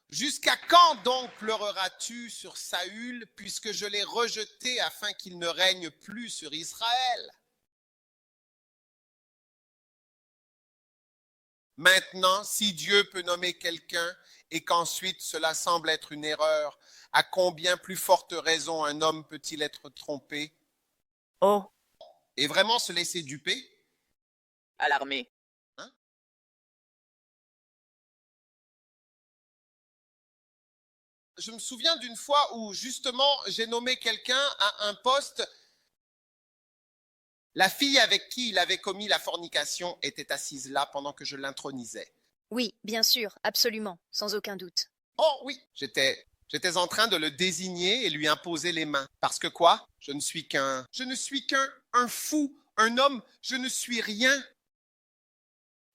Jusqu'à quand donc pleureras-tu sur Saül, puisque je l'ai rejeté afin qu'il ne règne plus sur Israël? Maintenant, si Dieu peut nommer quelqu'un et qu'ensuite cela semble être une erreur, à combien plus forte raison un homme peut-il être trompé? Oh. Et vraiment se laisser duper? À l'armée. Hein? Je me souviens d'une fois où justement j'ai nommé quelqu'un à un poste. La fille avec qui il avait commis la fornication était assise là pendant que je l'intronisais. Oui, bien sûr, absolument, sans aucun doute. Oh oui, j'étais en train de le désigner et lui imposer les mains. Parce que quoi? Je ne suis qu'un fou, un homme, je ne suis rien.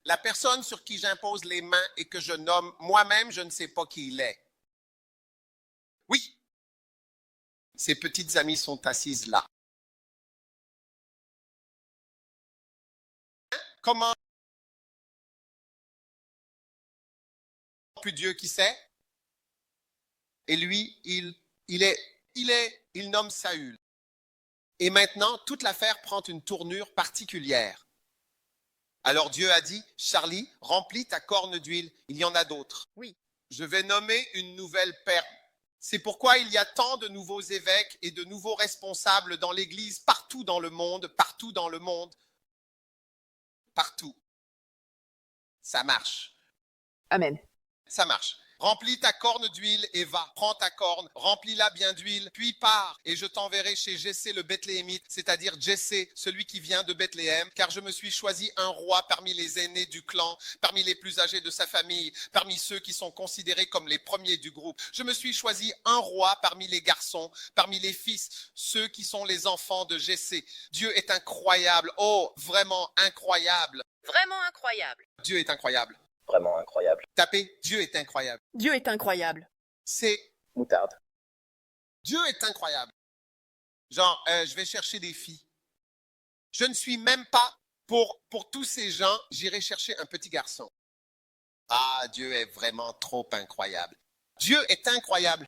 La personne sur qui j'impose les mains et que je nomme, moi-même, je ne sais pas qui il est. Oui, ses petites amies sont assises là. Comment plus Dieu qui sait? Et lui, il nomme Saül. Et maintenant, toute l'affaire prend une tournure particulière. Alors Dieu a dit, Charlie, remplis ta corne d'huile, il y en a d'autres. Oui. Je vais nommer une nouvelle paire. C'est pourquoi il y a tant de nouveaux évêques et de nouveaux responsables dans l'Église partout dans le monde, partout dans le monde. Partout. Ça marche. Amen. Ça marche. Remplis ta corne d'huile et va. Prends ta corne, remplis-la bien d'huile, puis pars et je t'enverrai chez Jessé le Bethléemite, c'est-à-dire Jessé, celui qui vient de Bethléem, car je me suis choisi un roi parmi les aînés du clan, parmi les plus âgés de sa famille, parmi ceux qui sont considérés comme les premiers du groupe. Je me suis choisi un roi parmi les garçons, parmi les fils, ceux qui sont les enfants de Jessé. Dieu est incroyable. Oh, vraiment incroyable. Vraiment incroyable. Dieu est incroyable. Vraiment incroyable. Tapez, Dieu est incroyable. Dieu est incroyable. C'est Moutarde. Dieu est incroyable. Genre, je vais chercher des filles. Je ne suis même pas, pour tous ces gens, j'irai chercher un petit garçon. Ah, Dieu est vraiment trop incroyable. Dieu est incroyable.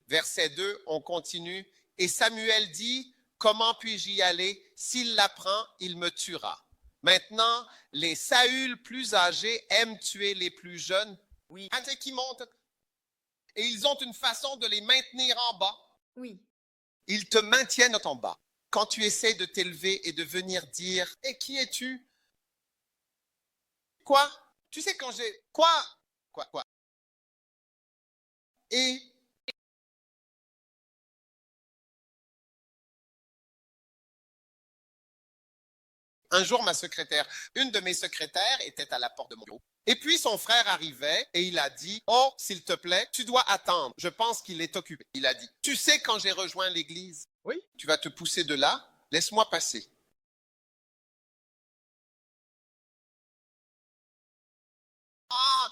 Verset 2, on continue. Et Samuel dit, comment puis-je y aller? S'il l'apprend, il me tuera. Maintenant, les Saül plus âgés aiment tuer les plus jeunes. Oui. Qui montent. Et ils ont une façon de les maintenir en bas. Oui. Ils te maintiennent en bas. Quand tu essaies de t'élever et de venir dire « Et qui es-tu? » Quoi? Tu sais quand j'ai... Quoi? Et... Un jour, une de mes secrétaires était à la porte de mon bureau. Et puis son frère arrivait et il a dit, « Oh, s'il te plaît, tu dois attendre. Je pense qu'il est occupé. » Il a dit, « Tu sais quand j'ai rejoint l'église? Oui. Tu vas te pousser de là? Laisse-moi passer. » Ah!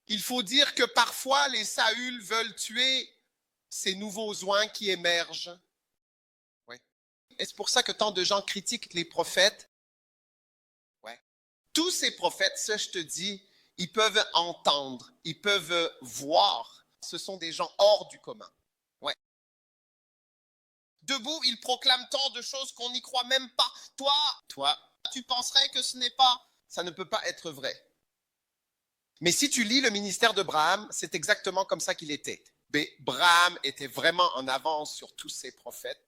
Il faut dire que parfois les Saül veulent tuer ces nouveaux oins qui émergent. Et c'est pour ça que tant de gens critiquent les prophètes. Ouais. Tous ces prophètes, ça je te dis, ils peuvent entendre, ils peuvent voir. Ce sont des gens hors du commun. Ouais. Debout, ils proclament tant de choses qu'on n'y croit même pas. Toi, tu penserais que ce n'est pas. Ça ne peut pas être vrai. Mais si tu lis le ministère de Braham, c'est exactement comme ça qu'il était. Braham était vraiment en avance sur tous ces prophètes.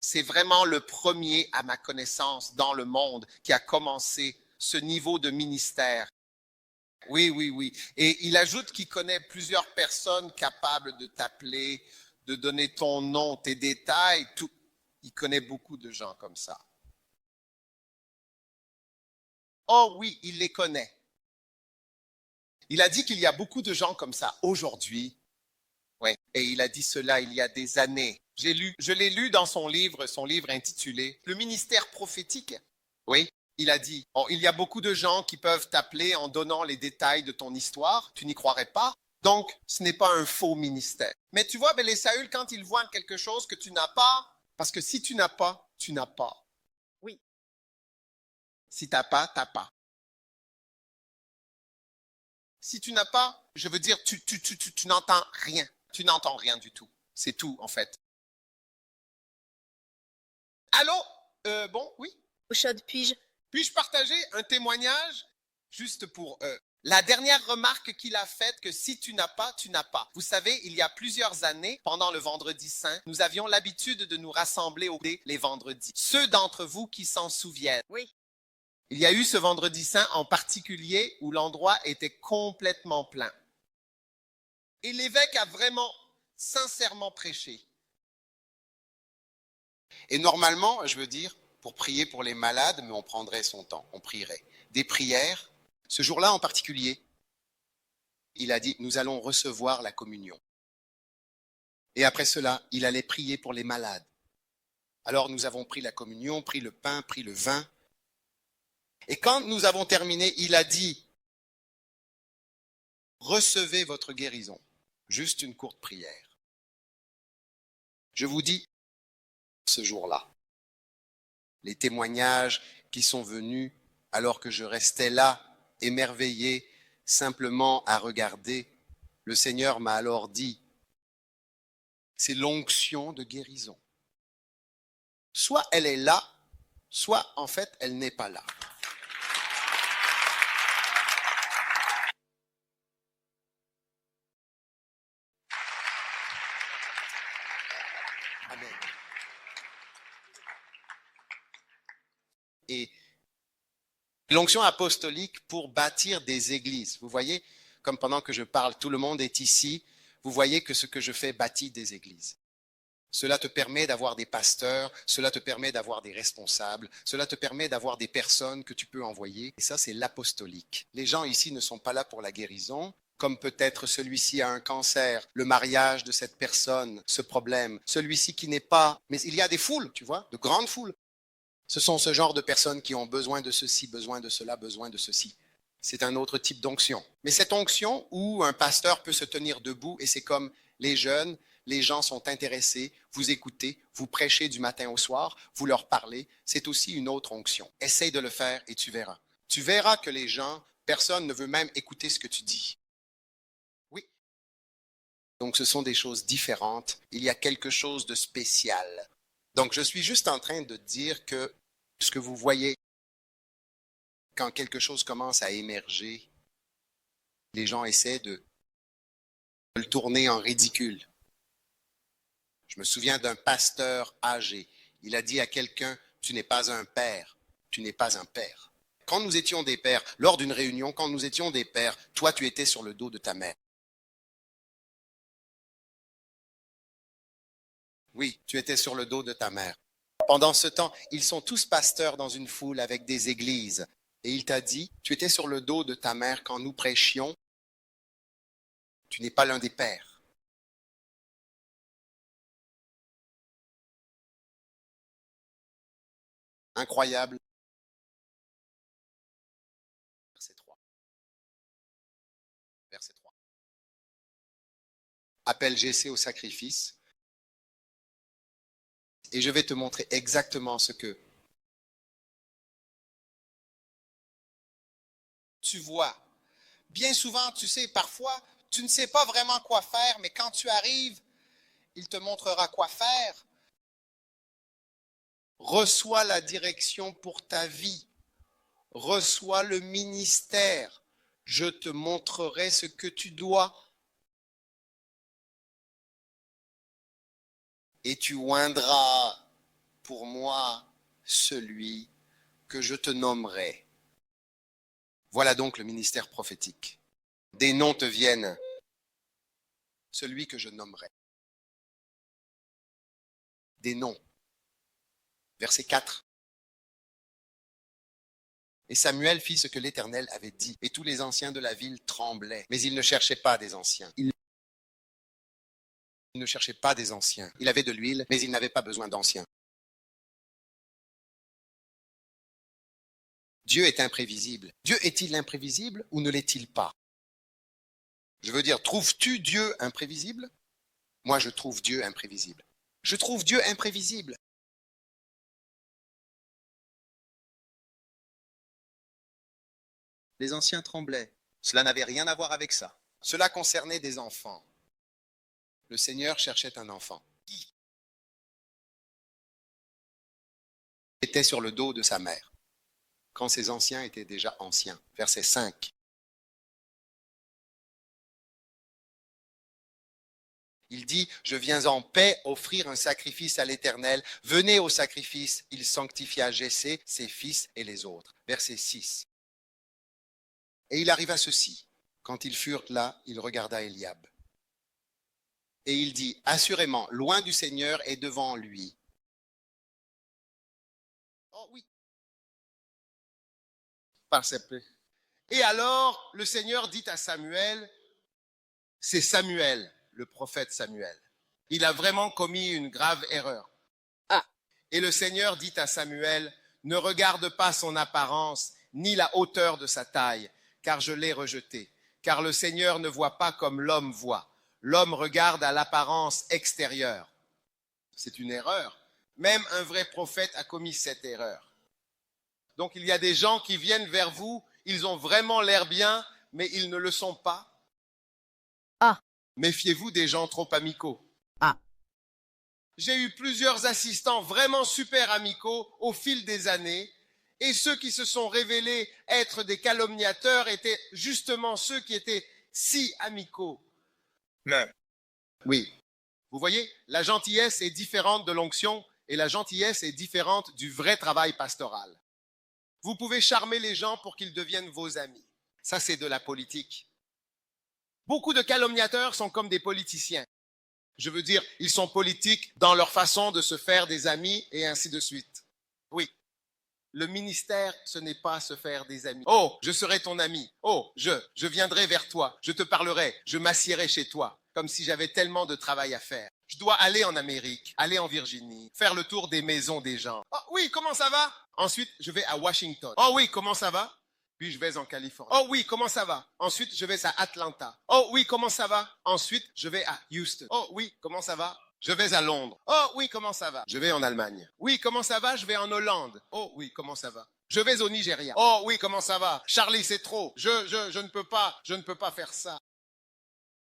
C'est vraiment le premier, à ma connaissance, dans le monde qui a commencé ce niveau de ministère. Oui. Et il ajoute qu'il connaît plusieurs personnes capables de t'appeler, de donner ton nom, tes détails, tout. Il connaît beaucoup de gens comme ça. Oh oui, il les connaît. Il a dit qu'il y a beaucoup de gens comme ça aujourd'hui. Ouais. Et il a dit cela il y a des années. Je l'ai lu dans son livre intitulé Le ministère prophétique. Oui. Il a dit, oh, il y a beaucoup de gens qui peuvent t'appeler en donnant les détails de ton histoire. Tu n'y croirais pas. Donc, ce n'est pas un faux ministère. Mais tu vois, les Saül, quand ils voient quelque chose que tu n'as pas, parce que si tu n'as pas, tu n'as pas. Oui. Si tu n'as pas, tu n'as pas. Si tu n'as pas, je veux dire, tu n'entends rien. Tu n'entends rien du tout. C'est tout, en fait. Allô? Bon, oui? Eau chaude, Puis-je partager un témoignage juste pour la dernière remarque qu'il a faite, que si tu n'as pas, tu n'as pas. Vous savez, il y a plusieurs années, pendant le Vendredi Saint, nous avions l'habitude de nous rassembler les vendredis. Ceux d'entre vous qui s'en souviennent. Oui. Il y a eu ce Vendredi Saint en particulier où l'endroit était complètement plein. Et l'évêque a vraiment, sincèrement prêché. Et normalement, je veux dire, pour prier pour les malades, mais on prendrait son temps, on prierait. Des prières, ce jour-là en particulier, il a dit, nous allons recevoir la communion. Et après cela, il allait prier pour les malades. Alors nous avons pris la communion, pris le pain, pris le vin. Et quand nous avons terminé, il a dit, recevez votre guérison. Juste une courte prière. Je vous dis, ce jour-là, les témoignages qui sont venus alors que je restais là, émerveillé, simplement à regarder, le Seigneur m'a alors dit, c'est l'onction de guérison. Soit elle est là, soit en fait elle n'est pas là. Amen. Et l'onction apostolique pour bâtir des églises. Vous voyez, comme pendant que je parle, tout le monde est ici, vous voyez que ce que je fais bâtit des églises. Cela te permet d'avoir des pasteurs, cela te permet d'avoir des responsables, cela te permet d'avoir des personnes que tu peux envoyer. Et ça, c'est l'apostolique. Les gens ici ne sont pas là pour la guérison, comme peut-être celui-ci a un cancer, le mariage de cette personne, ce problème, celui-ci qui n'est pas... Mais il y a des foules, tu vois, de grandes foules. Ce sont ce genre de personnes qui ont besoin de ceci, besoin de cela, besoin de ceci. C'est un autre type d'onction. Mais cette onction où un pasteur peut se tenir debout et c'est comme les jeunes, les gens sont intéressés, vous écoutez, vous prêchez du matin au soir, vous leur parlez, c'est aussi une autre onction. Essaye de le faire et tu verras. Tu verras que les gens, personne ne veut même écouter ce que tu dis. Oui. Donc ce sont des choses différentes. Il y a quelque chose de spécial. Donc je suis juste en train de dire que ce que vous voyez, quand quelque chose commence à émerger, les gens essaient de le tourner en ridicule. Je me souviens d'un pasteur âgé. Il a dit à quelqu'un, tu n'es pas un père, tu n'es pas un père. Quand nous étions des pères, lors d'une réunion, quand nous étions des pères, toi tu étais sur le dos de ta mère. Oui, tu étais sur le dos de ta mère. Pendant ce temps, ils sont tous pasteurs dans une foule avec des églises. Et il t'a dit, tu étais sur le dos de ta mère quand nous prêchions. Tu n'es pas l'un des pères. Incroyable. Verset 3. Verset 3. Appelle Jessé au sacrifice. Et je vais te montrer exactement ce que tu vois. Bien souvent, tu sais, parfois, tu ne sais pas vraiment quoi faire, mais quand tu arrives, il te montrera quoi faire. Reçois la direction pour ta vie. Reçois le ministère. Je te montrerai ce que tu dois. Et tu oindras pour moi celui que je te nommerai. Voilà donc le ministère prophétique. Des noms te viennent, celui que je nommerai. Des noms. Verset 4. Et Samuel fit ce que l'Éternel avait dit, et tous les anciens de la ville tremblaient. Mais il ne cherchait pas des anciens. Il ne cherchait pas des anciens. Il avait de l'huile, mais il n'avait pas besoin d'anciens. Dieu est imprévisible. Dieu est-il imprévisible ou ne l'est-il pas? Je veux dire, trouves-tu Dieu imprévisible? Moi, je trouve Dieu imprévisible. Je trouve Dieu imprévisible. Les anciens tremblaient. Cela n'avait rien à voir avec ça. Cela concernait des enfants. Le Seigneur cherchait un enfant. Qui était sur le dos de sa mère, quand ses anciens étaient déjà anciens. Verset 5. Il dit, je viens en paix offrir un sacrifice à l'Éternel. Venez au sacrifice. Il sanctifia Jessé, ses fils et les autres. Verset 6. Et il arriva ceci. Quand ils furent là, il regarda Eliab. Et il dit, assurément, loin du Seigneur et devant lui. Oh oui. Par ses plaies. Et alors, le Seigneur dit à Samuel, c'est Samuel, le prophète Samuel. Il a vraiment commis une grave erreur. Ah. Et le Seigneur dit à Samuel, ne regarde pas son apparence, ni la hauteur de sa taille, car je l'ai rejeté. Car le Seigneur ne voit pas comme l'homme voit. L'homme regarde à l'apparence extérieure. C'est une erreur. Même un vrai prophète a commis cette erreur. Donc il y a des gens qui viennent vers vous, ils ont vraiment l'air bien, mais ils ne le sont pas. Ah. Méfiez-vous des gens trop amicaux. Ah. J'ai eu plusieurs assistants vraiment super amicaux au fil des années, et ceux qui se sont révélés être des calomniateurs étaient justement ceux qui étaient si amicaux. Mais, Oui. Vous voyez, la gentillesse est différente de l'onction et la gentillesse est différente du vrai travail pastoral. Vous pouvez charmer les gens pour qu'ils deviennent vos amis. Ça, c'est de la politique. Beaucoup de calomniateurs sont comme des politiciens. Je veux dire, ils sont politiques dans leur façon de se faire des amis et ainsi de suite. Oui. Le ministère, ce n'est pas se faire des amis. Oh, je serai ton ami. Oh, je viendrai vers toi. Je te parlerai. Je m'assiérai chez toi. Comme si j'avais tellement de travail à faire. Je dois aller en Amérique, aller en Virginie, faire le tour des maisons des gens. Oh oui, comment ça va? Ensuite, je vais à Washington. Oh oui, comment ça va? Puis je vais en Californie. Oh oui, comment ça va? Ensuite, je vais à Atlanta. Oh oui, comment ça va? Ensuite, je vais à Houston. Oh oui, comment ça va? Je vais à Londres. Oh oui, comment ça va? Je vais en Allemagne. Oui, comment ça va? Je vais en Hollande. Oh oui, comment ça va? Je vais au Nigeria. Oh oui, comment ça va? Charlie, c'est trop. Je ne peux pas faire ça.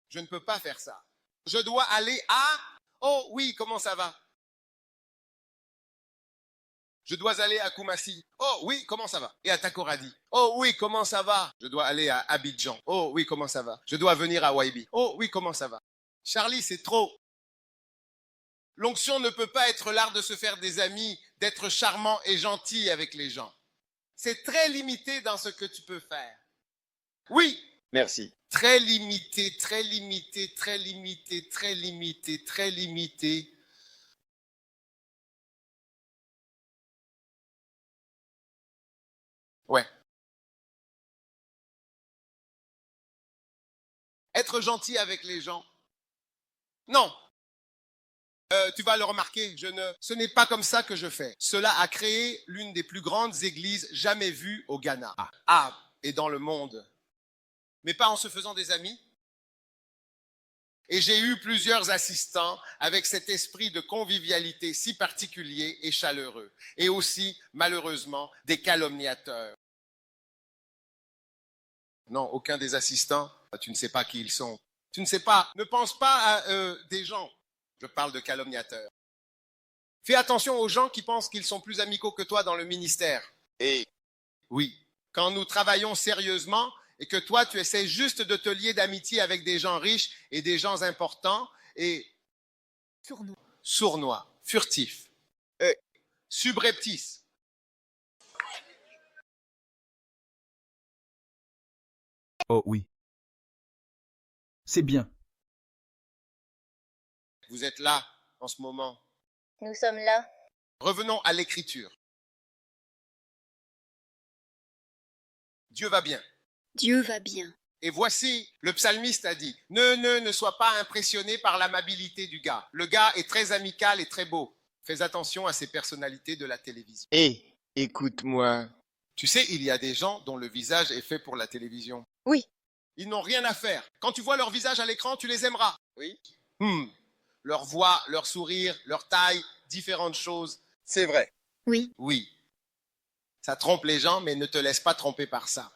Je ne peux pas faire ça. Je dois aller à... Oh oui, comment ça va? Je dois aller à Koumassi. Oh oui, comment ça va? Et à Takoradi. Oh oui, comment ça va? Je dois aller à Abidjan. Oh oui, comment ça va? Je dois venir à Waibi. Oh oui, comment ça va? Charlie, c'est trop. L'onction ne peut pas être l'art de se faire des amis, d'être charmant et gentil avec les gens. C'est très limité dans ce que tu peux faire. Oui. merci. Très limité, très limité, très limité, très limité, très limité. Ouais. Être gentil avec les gens. Non. Tu vas le remarquer, ce n'est pas comme ça que je fais. Cela a créé l'une des plus grandes églises jamais vues au Ghana. Et dans le monde. Mais pas en se faisant des amis. Et j'ai eu plusieurs assistants avec cet esprit de convivialité si particulier et chaleureux. Et aussi, malheureusement, des calomniateurs. Non, aucun des assistants, tu ne sais pas qui ils sont. Tu ne sais pas, ne pense pas à des gens. Je parle de calomniateurs. Fais attention aux gens qui pensent qu'ils sont plus amicaux que toi dans le ministère. Et, Oui, quand nous travaillons sérieusement et que toi, tu essaies juste de te lier d'amitié avec des gens riches et des gens importants et sournois, furtifs, subreptices. Oh oui. C'est bien. Vous êtes là en ce moment. Nous sommes là. Revenons à l'écriture. Dieu va bien. Dieu va bien. Et voici, le psalmiste a dit, ne sois pas impressionné par l'amabilité du gars. Le gars est très amical et très beau. Fais attention à ces personnalités de la télévision. Hé, écoute-moi. Tu sais, il y a des gens dont le visage est fait pour la télévision. Oui. Ils n'ont rien à faire. Quand tu vois leur visage à l'écran, tu les aimeras. Oui. Leur voix, leur sourire, leur taille, différentes choses. C'est vrai. Oui. Oui. Ça trompe les gens, mais ne te laisse pas tromper par ça.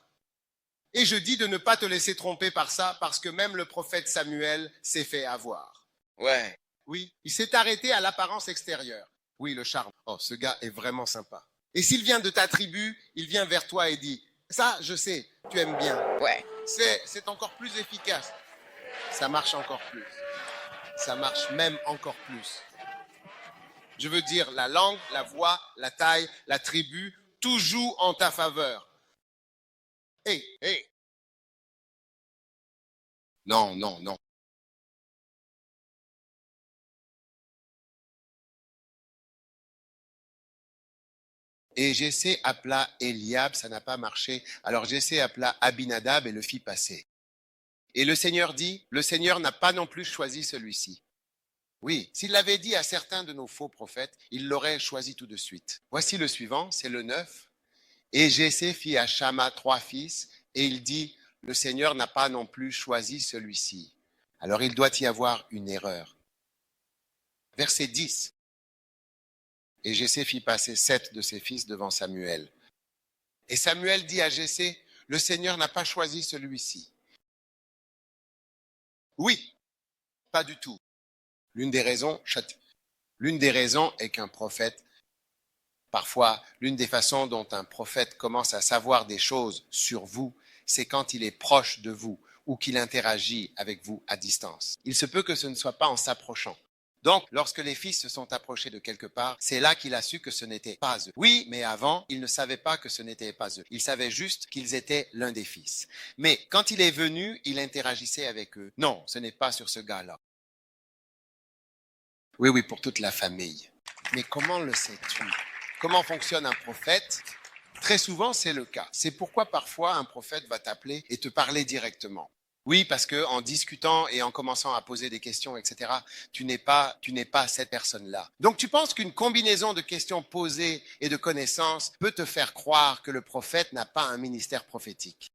Et je dis de ne pas te laisser tromper par ça parce que même le prophète Samuel s'est fait avoir. Ouais. Oui, il s'est arrêté à l'apparence extérieure. Oui, le charme. Oh, ce gars est vraiment sympa. Et s'il vient de ta tribu, il vient vers toi et dit, ça, je sais, tu aimes bien. Ouais. C'est encore plus efficace. Ça marche encore plus. Ça marche même encore plus. Je veux dire, la langue, la voix, la taille, la tribu, tout joue en ta faveur. Hé. Non. Et Jessé appela Eliab, ça n'a pas marché. Alors Jessé appela Abinadab et le fit passer. Et le Seigneur dit, le Seigneur n'a pas non plus choisi celui-ci. Oui, s'il l'avait dit à certains de nos faux prophètes, il l'aurait choisi tout de suite. Voici le suivant, c'est le 9. Et Jessé fit à Shama 3 fils, et il dit, le Seigneur n'a pas non plus choisi celui-ci. Alors il doit y avoir une erreur. Verset 10. Et Jessé fit passer 7 de ses fils devant Samuel. Et Samuel dit à Jessé, le Seigneur n'a pas choisi celui-ci. Oui, pas du tout. L'une des raisons est qu'un prophète, parfois, l'une des façons dont un prophète commence à savoir des choses sur vous, c'est quand il est proche de vous ou qu'il interagit avec vous à distance. Il se peut que ce ne soit pas en s'approchant. Donc, lorsque les fils se sont approchés de quelque part, c'est là qu'il a su que ce n'était pas eux. Oui, mais avant, il ne savait pas que ce n'était pas eux. Il savait juste qu'ils étaient l'un des fils. Mais quand il est venu, il interagissait avec eux. Non, ce n'est pas sur ce gars-là. Oui, pour toute la famille. Mais comment le sais-tu? Comment fonctionne un prophète? Très souvent, c'est le cas. C'est pourquoi parfois un prophète va t'appeler et te parler directement. Oui, parce que en discutant et en commençant à poser des questions, etc., tu n'es pas cette personne-là. Donc tu penses qu'une combinaison de questions posées et de connaissances peut te faire croire que le prophète n'a pas un ministère prophétique.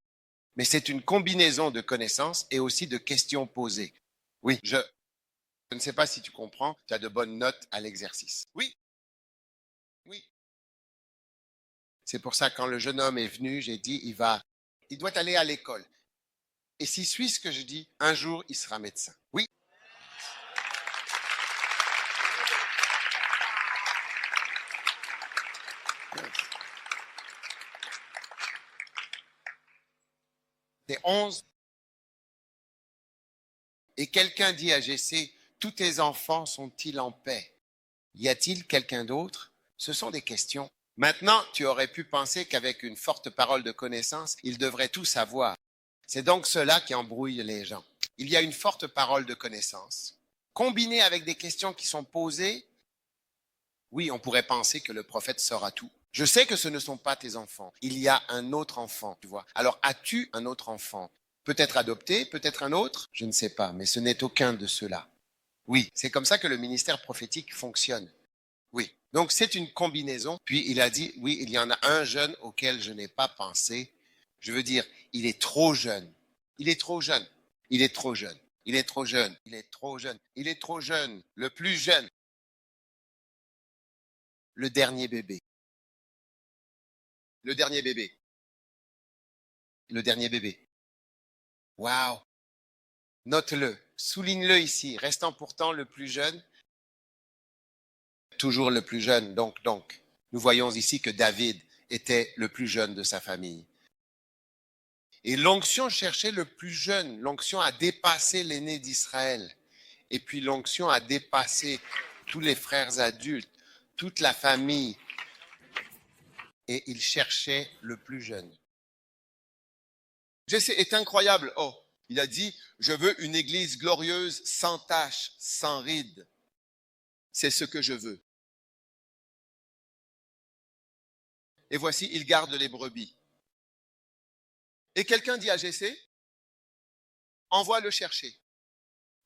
Mais c'est une combinaison de connaissances et aussi de questions posées. Oui, je ne sais pas si tu comprends, tu as de bonnes notes à l'exercice. Oui. C'est pour ça, quand le jeune homme est venu, j'ai dit, il doit aller à l'école. Et s'il suit ce que je dis, un jour, il sera médecin. Oui. C'est 11. Et quelqu'un dit à Jessé, tous tes enfants sont-ils en paix? Y a-t-il quelqu'un d'autre? Ce sont des questions. Maintenant, tu aurais pu penser qu'avec une forte parole de connaissance, ils devraient tout savoir. C'est donc cela qui embrouille les gens. Il y a une forte parole de connaissance, combinée avec des questions qui sont posées. Oui, on pourrait penser que le prophète saura tout. Je sais que ce ne sont pas tes enfants. Il y a un autre enfant, tu vois. Alors, as-tu un autre enfant? Peut-être adopté, peut-être un autre? Je ne sais pas, mais ce n'est aucun de ceux-là. Oui, c'est comme ça que le ministère prophétique fonctionne. Oui. Donc, c'est une combinaison. Puis, il a dit, oui, il y en a un jeune auquel je n'ai pas pensé. Je veux dire, il est trop jeune. Il est trop jeune. Il est trop jeune. Il est trop jeune. Il est trop jeune. Il est trop jeune. Le plus jeune. Le dernier bébé. Le dernier bébé. Le dernier bébé. Waouh. Note-le. Souligne-le ici. Restant pourtant le plus jeune. Toujours le plus jeune. Donc, nous voyons ici que David était le plus jeune de sa famille. Et l'onction cherchait le plus jeune. L'onction a dépassé l'aîné d'Israël. Et puis l'onction a dépassé tous les frères adultes, toute la famille. Et il cherchait le plus jeune. Jessé est incroyable. Oh, il a dit, je veux une église glorieuse, sans tache, sans ride. C'est ce que je veux. Et voici, il garde les brebis. Et quelqu'un dit à Jessé, envoie le chercher.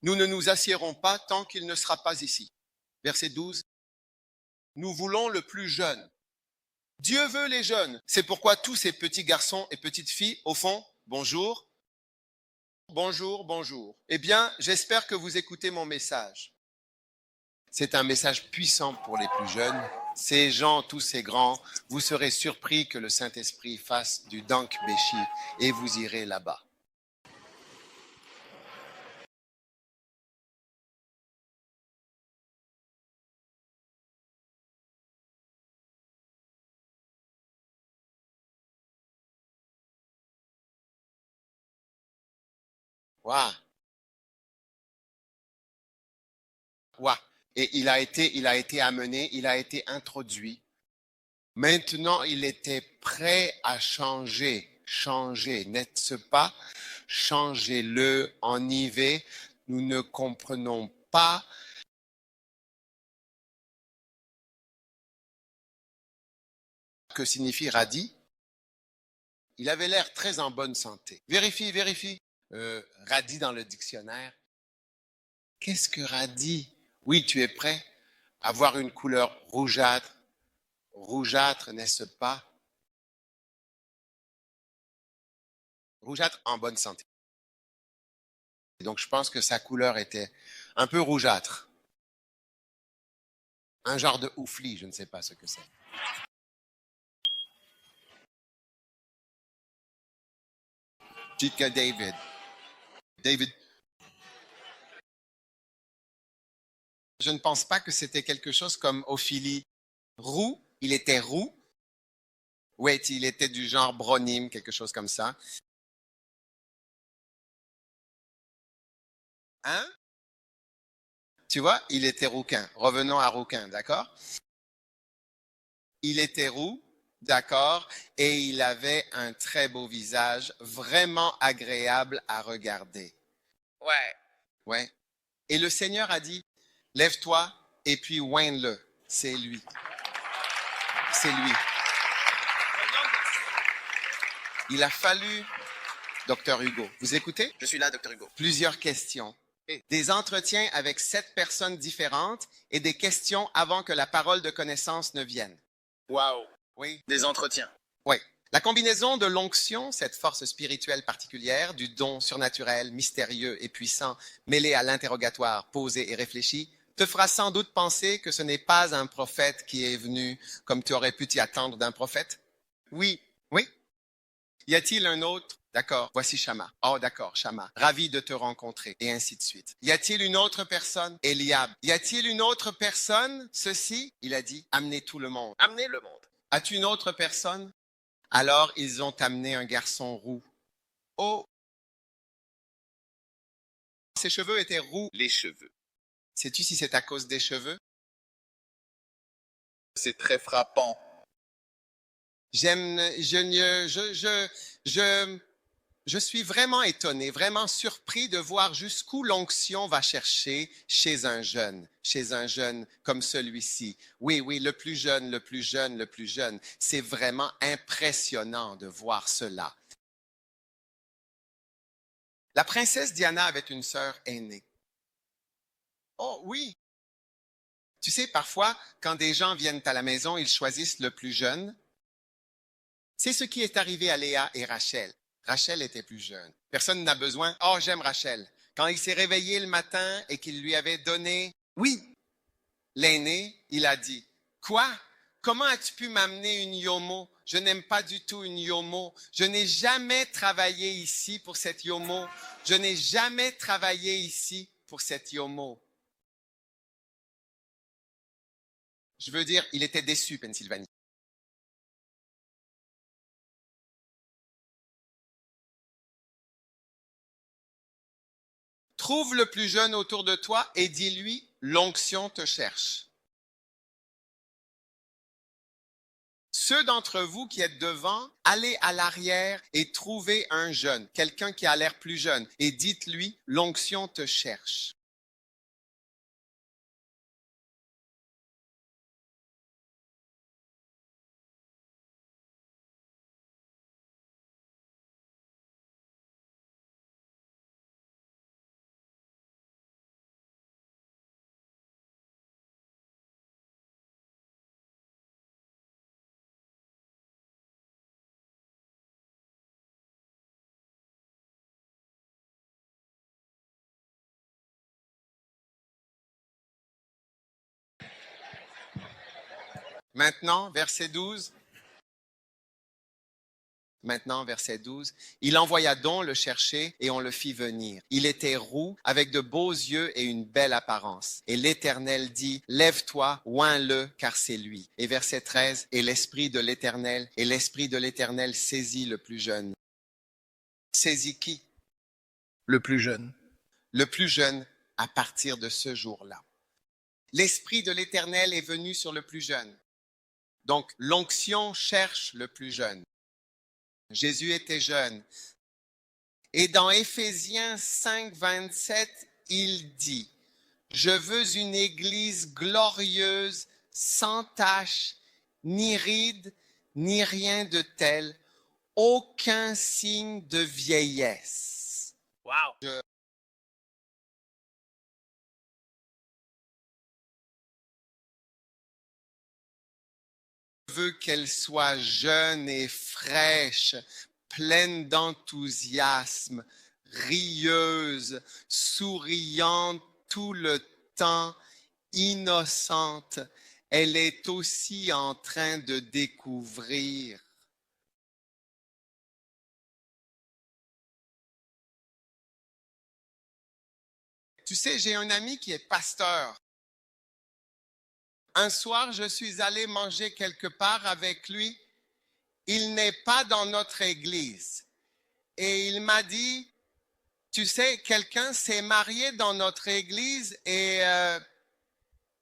Nous ne nous assiérons pas tant qu'il ne sera pas ici. Verset 12. Nous voulons le plus jeune. Dieu veut les jeunes. C'est pourquoi tous ces petits garçons et petites filles, au fond, bonjour, bonjour, bonjour. Eh bien, j'espère que vous écoutez mon message. C'est un message puissant pour les plus jeunes. Ces gens, tous ces grands, vous serez surpris que le Saint-Esprit fasse du Dank Béchi et vous irez là-bas. Waouh! Waouh! Et il a été amené, il a été introduit. Maintenant, il était prêt à changer. Changer, n'est-ce pas? Changez-le, en y va. Nous ne comprenons pas. Que signifie radis? Il avait l'air très en bonne santé. Vérifie, vérifie. Radis dans le dictionnaire. Qu'est-ce que radis? Oui, tu es prêt? Avoir une couleur rougeâtre. Rougeâtre, n'est-ce pas? Rougeâtre en bonne santé. Donc, je pense que sa couleur était un peu rougeâtre. Un genre de oufli, je ne sais pas ce que c'est. Dites que David. David. Je ne pense pas que c'était quelque chose comme Ophélie. Roux, il était roux. Oui, il était du genre Bronim, quelque chose comme ça. Hein? Tu vois, il était rouquin. Revenons à rouquin, d'accord? Il était roux, d'accord, et il avait un très beau visage, vraiment agréable à regarder. Ouais. Ouais. Et le Seigneur a dit, lève-toi et puis oigne-le. C'est lui. C'est lui. Il a fallu, Docteur Hugo, vous écoutez? Je suis là, Docteur Hugo. Plusieurs questions. Des entretiens avec 7 personnes différentes et des questions avant que la parole de connaissance ne vienne. Waouh. Oui. Des entretiens. Oui. La combinaison de l'onction, cette force spirituelle particulière, du don surnaturel, mystérieux et puissant, mêlé à l'interrogatoire posé et réfléchi, te fera sans doute penser que ce n'est pas un prophète qui est venu comme tu aurais pu t'y attendre d'un prophète. Oui. Oui. Y a-t-il un autre? D'accord, voici Shama. Oh, d'accord, Shama. Ravi de te rencontrer. Et ainsi de suite. Y a-t-il une autre personne? Eliab. Y a-t-il une autre personne? Ceci, il a dit, amenez tout le monde. Amenez le monde. As-tu une autre personne? Alors, ils ont amené un garçon roux. Oh! Ses cheveux étaient roux. Les cheveux. Sais-tu si c'est à cause des cheveux? C'est très frappant. Je suis vraiment étonné, vraiment surpris de voir jusqu'où l'onction va chercher chez un jeune comme celui-ci. Oui, oui, le plus jeune, le plus jeune, le plus jeune. C'est vraiment impressionnant de voir cela. La princesse Diana avait une sœur aînée. Oh oui. Tu sais, parfois, quand des gens viennent à la maison, ils choisissent le plus jeune. C'est ce qui est arrivé à Léa et Rachel. Rachel était plus jeune. Personne n'a besoin. Oh, j'aime Rachel. Quand il s'est réveillé le matin et qu'il lui avait donné, oui, l'aîné, il a dit, quoi? Comment as-tu pu m'amener une yomo? Je n'aime pas du tout une yomo. Je n'ai jamais travaillé ici pour cette yomo. Je n'ai jamais travaillé ici pour cette yomo. Je veux dire, il était déçu, Pennsylvanie. Trouve le plus jeune autour de toi et dis-lui, l'onction te cherche. Ceux d'entre vous qui êtes devant, allez à l'arrière et trouvez un jeune, quelqu'un qui a l'air plus jeune, et dites-lui, l'onction te cherche. Maintenant, verset 12. Maintenant, verset 12. Il envoya donc le chercher et on le fit venir. Il était roux, avec de beaux yeux et une belle apparence. Et l'Éternel dit, lève-toi, oins-le, car c'est lui. Et verset 13. Et l'Esprit de l'Éternel saisit le plus jeune. Saisit qui? Le plus jeune. Le plus jeune à partir de ce jour-là. L'Esprit de l'Éternel est venu sur le plus jeune. Donc, l'onction cherche le plus jeune. Jésus était jeune. Et dans Éphésiens 5, 27, il dit, « Je veux une église glorieuse, sans tache, ni ride, ni rien de tel, aucun signe de vieillesse. » Wow! Je veux qu'elle soit jeune et fraîche, pleine d'enthousiasme, rieuse, souriante tout le temps, innocente. Elle est aussi en train de découvrir. Tu sais, j'ai un ami qui est pasteur. Un soir, je suis allé manger quelque part avec lui. Il n'est pas dans notre église. Et il m'a dit, tu sais, quelqu'un s'est marié dans notre église et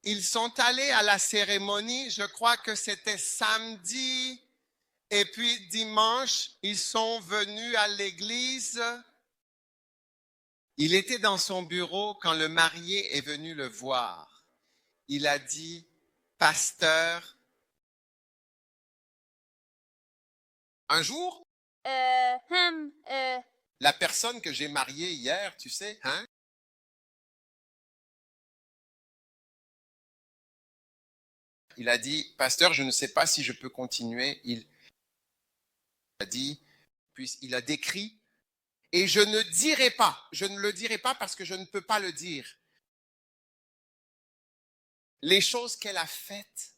ils sont allés à la cérémonie. Je crois que c'était samedi. Et puis dimanche, ils sont venus à l'église. Il était dans son bureau quand le marié est venu le voir. Il a dit, pasteur, un jour, la personne que j'ai mariée hier, tu sais, hein? Il a dit, pasteur, je ne sais pas si je peux continuer. Il a dit, puis il a décrit, et je ne le dirai pas parce que je ne peux pas le dire. Les choses qu'elle a faites.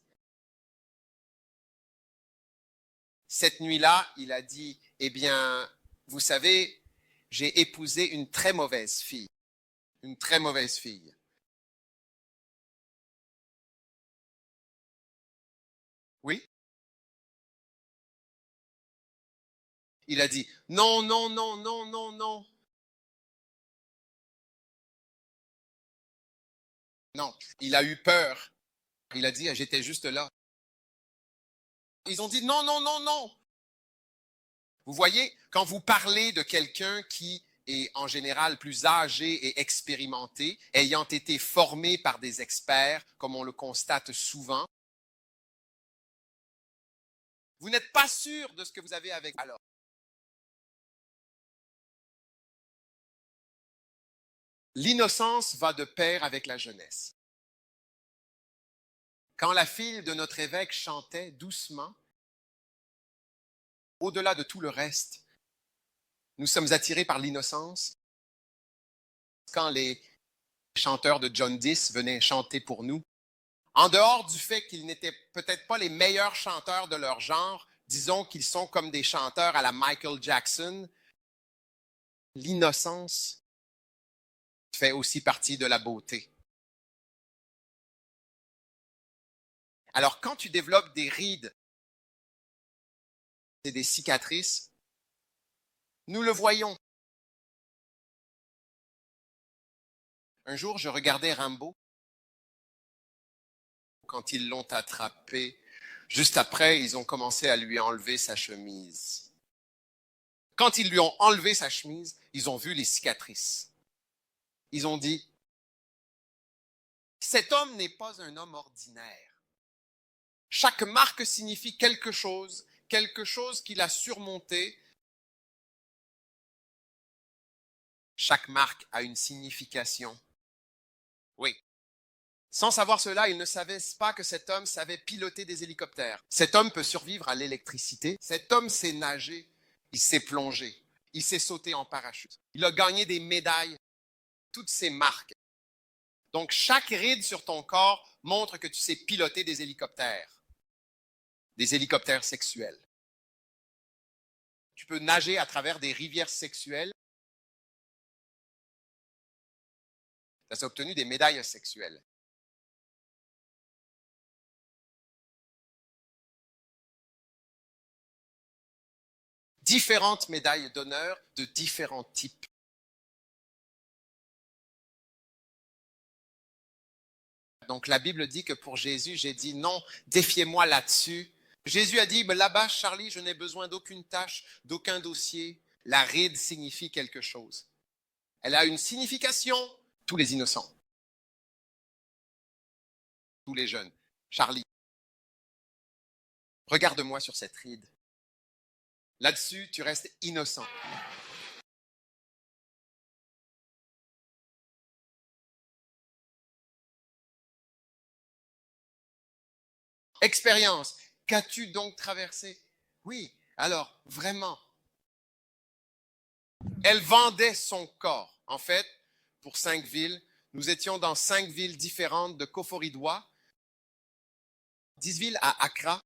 Cette nuit-là, il a dit, eh bien, vous savez, j'ai épousé une très mauvaise fille. Une très mauvaise fille. Oui? Il a dit, non, non, non, non, non, non. Non, il a eu peur. Il a dit, j'étais juste là. Ils ont dit, non, non, non, non. Vous voyez, quand vous parlez de quelqu'un qui est en général plus âgé et expérimenté, ayant été formé par des experts, comme on le constate souvent, vous n'êtes pas sûr de ce que vous avez avec. Alors, l'innocence va de pair avec la jeunesse. Quand la fille de notre évêque chantait doucement, au-delà de tout le reste, nous sommes attirés par l'innocence. Quand les chanteurs de John Dee venaient chanter pour nous, en dehors du fait qu'ils n'étaient peut-être pas les meilleurs chanteurs de leur genre, disons qu'ils sont comme des chanteurs à la Michael Jackson, l'innocence fait aussi partie de la beauté. Alors, quand tu développes des rides et des cicatrices, nous le voyons. Un jour, je regardais Rambo quand ils l'ont attrapé. Juste après, ils ont commencé à lui enlever sa chemise. Quand ils lui ont enlevé sa chemise, ils ont vu les cicatrices. Ils ont dit, cet homme n'est pas un homme ordinaire. Chaque marque signifie quelque chose qu'il a surmonté. Chaque marque a une signification. Oui. Sans savoir cela, ils ne savaient pas que cet homme savait piloter des hélicoptères. Cet homme peut survivre à l'électricité. Cet homme sait nager. Il sait plonger. Il sait sauter en parachute. Il a gagné des médailles. Toutes ces marques. Donc, chaque ride sur ton corps montre que tu sais piloter des hélicoptères. des hélicoptères sexuels. Tu peux nager à travers des rivières sexuelles. Tu as obtenu des médailles sexuelles. Différentes médailles d'honneur de différents types. Donc la Bible dit que pour Jésus, j'ai dit non, défiez-moi là-dessus. Jésus a dit, là-bas, Charlie, je n'ai besoin d'aucune tâche, d'aucun dossier. La ride signifie quelque chose. Elle a une signification, tous les innocents, tous les jeunes. Charlie, regarde-moi sur cette ride. Là-dessus, tu restes innocent. Expérience. Qu'as-tu donc traversé? Oui, alors, vraiment. Elle vendait son corps. En fait, pour 5 villes, nous étions dans 5 villes différentes de Koforidua, 10 villes à Accra.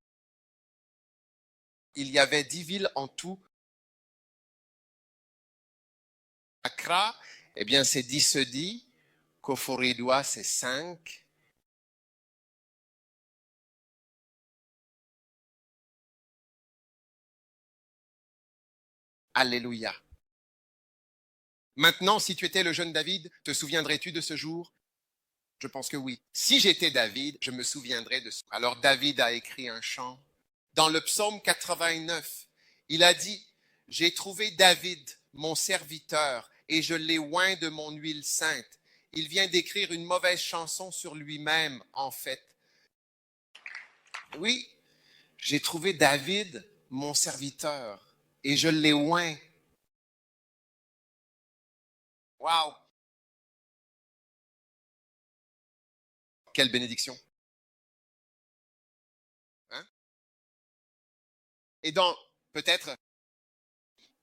Il y avait 10 villes en tout. Accra, eh bien, c'est 10 se dit. Koforidua, c'est 5. Alléluia. Maintenant, si tu étais le jeune David, te souviendrais-tu de ce jour? Je pense que oui. Si j'étais David, je me souviendrais de ce jour. Alors David a écrit un chant. Dans le psaume 89, il a dit, « J'ai trouvé David, mon serviteur, et je l'ai oint de mon huile sainte. » Il vient d'écrire une mauvaise chanson sur lui-même, en fait. Oui, j'ai trouvé David, mon serviteur, et je l'ai oint. Wow! Quelle bénédiction! Hein? Et dans, peut-être,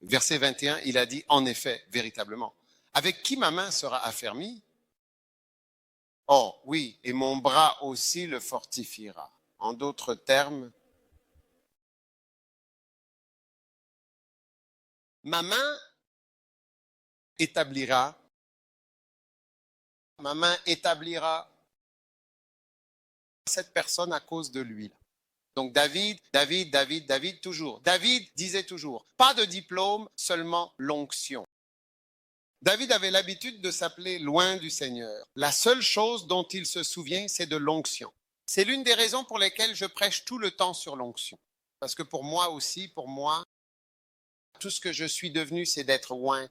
verset 21, il a dit, en effet, véritablement, avec qui ma main sera affermie? Oh, oui, et mon bras aussi le fortifiera. En d'autres termes, ma main établira cette personne à cause de lui. Donc David, toujours. David disait toujours, pas de diplôme, seulement l'onction. David avait l'habitude de s'appeler loin du Seigneur. La seule chose dont il se souvient, c'est de l'onction. C'est l'une des raisons pour lesquelles je prêche tout le temps sur l'onction. Parce que pour moi, tout ce que je suis devenu, c'est d'être oint.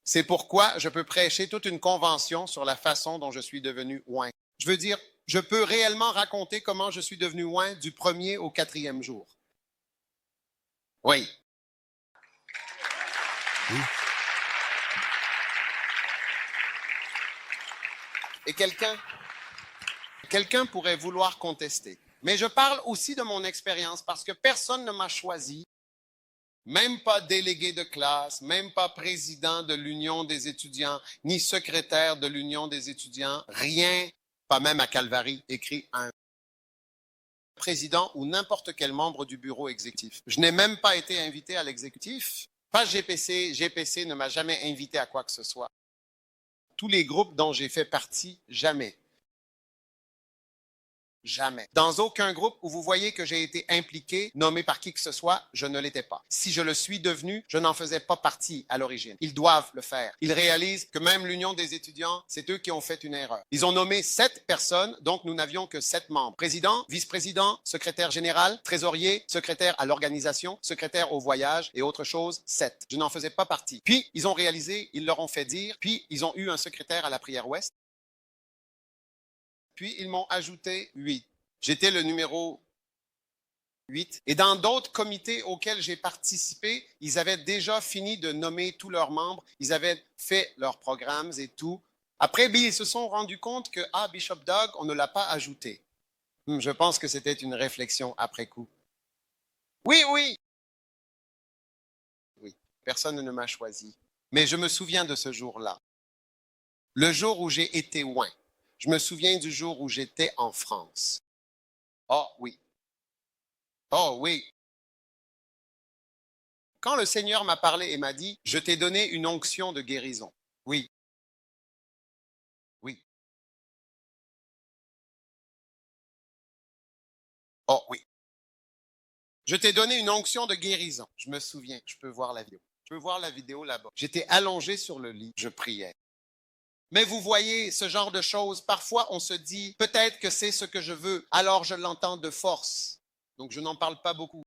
C'est pourquoi je peux prêcher toute une convention sur la façon dont je suis devenu oint. Je veux dire, je peux réellement raconter comment je suis devenu oint du 1er au 4e jour. Oui. Et quelqu'un pourrait vouloir contester. Mais je parle aussi de mon expérience parce que personne ne m'a choisi. Même pas délégué de classe, même pas président de l'Union des étudiants, ni secrétaire de l'Union des étudiants, rien, pas même à Calvary, écrit un président ou n'importe quel membre du bureau exécutif. Je n'ai même pas été invité à l'exécutif. Pas GPC, GPC ne m'a jamais invité à quoi que ce soit. Tous les groupes dont j'ai fait partie, jamais. Jamais. Dans aucun groupe où vous voyez que j'ai été impliqué, nommé par qui que ce soit, je ne l'étais pas. Si je le suis devenu, je n'en faisais pas partie à l'origine. Ils doivent le faire. Ils réalisent que même l'Union des étudiants, c'est eux qui ont fait une erreur. Ils ont nommé 7 personnes, donc nous n'avions que 7 membres. Président, vice-président, secrétaire général, trésorier, secrétaire à l'organisation, secrétaire au voyage et autre chose, 7. Je n'en faisais pas partie. Puis, ils ont réalisé, ils leur ont fait dire, puis ils ont eu un secrétaire à la prière ouest. Puis, ils m'ont ajouté 8. J'étais le numéro 8. Et dans d'autres comités auxquels j'ai participé, ils avaient déjà fini de nommer tous leurs membres. Ils avaient fait leurs programmes et tout. Après, ils se sont rendus compte que, Bishop Doug, on ne l'a pas ajouté. Je pense que c'était une réflexion après coup. Oui, personne ne m'a choisi. Mais je me souviens de ce jour-là. Le jour où j'ai été oint. Je me souviens du jour où j'étais en France. Oh oui. Oh oui. Quand le Seigneur m'a parlé et m'a dit, je t'ai donné une onction de guérison. Oui. Oui. Oh oui. Je t'ai donné une onction de guérison. Je me souviens, je peux voir la vidéo. Je peux voir la vidéo là-bas. J'étais allongé sur le lit, je priais. Mais vous voyez ce genre de choses, parfois on se dit, peut-être que c'est ce que je veux, alors je l'entends de force. Donc je n'en parle pas beaucoup.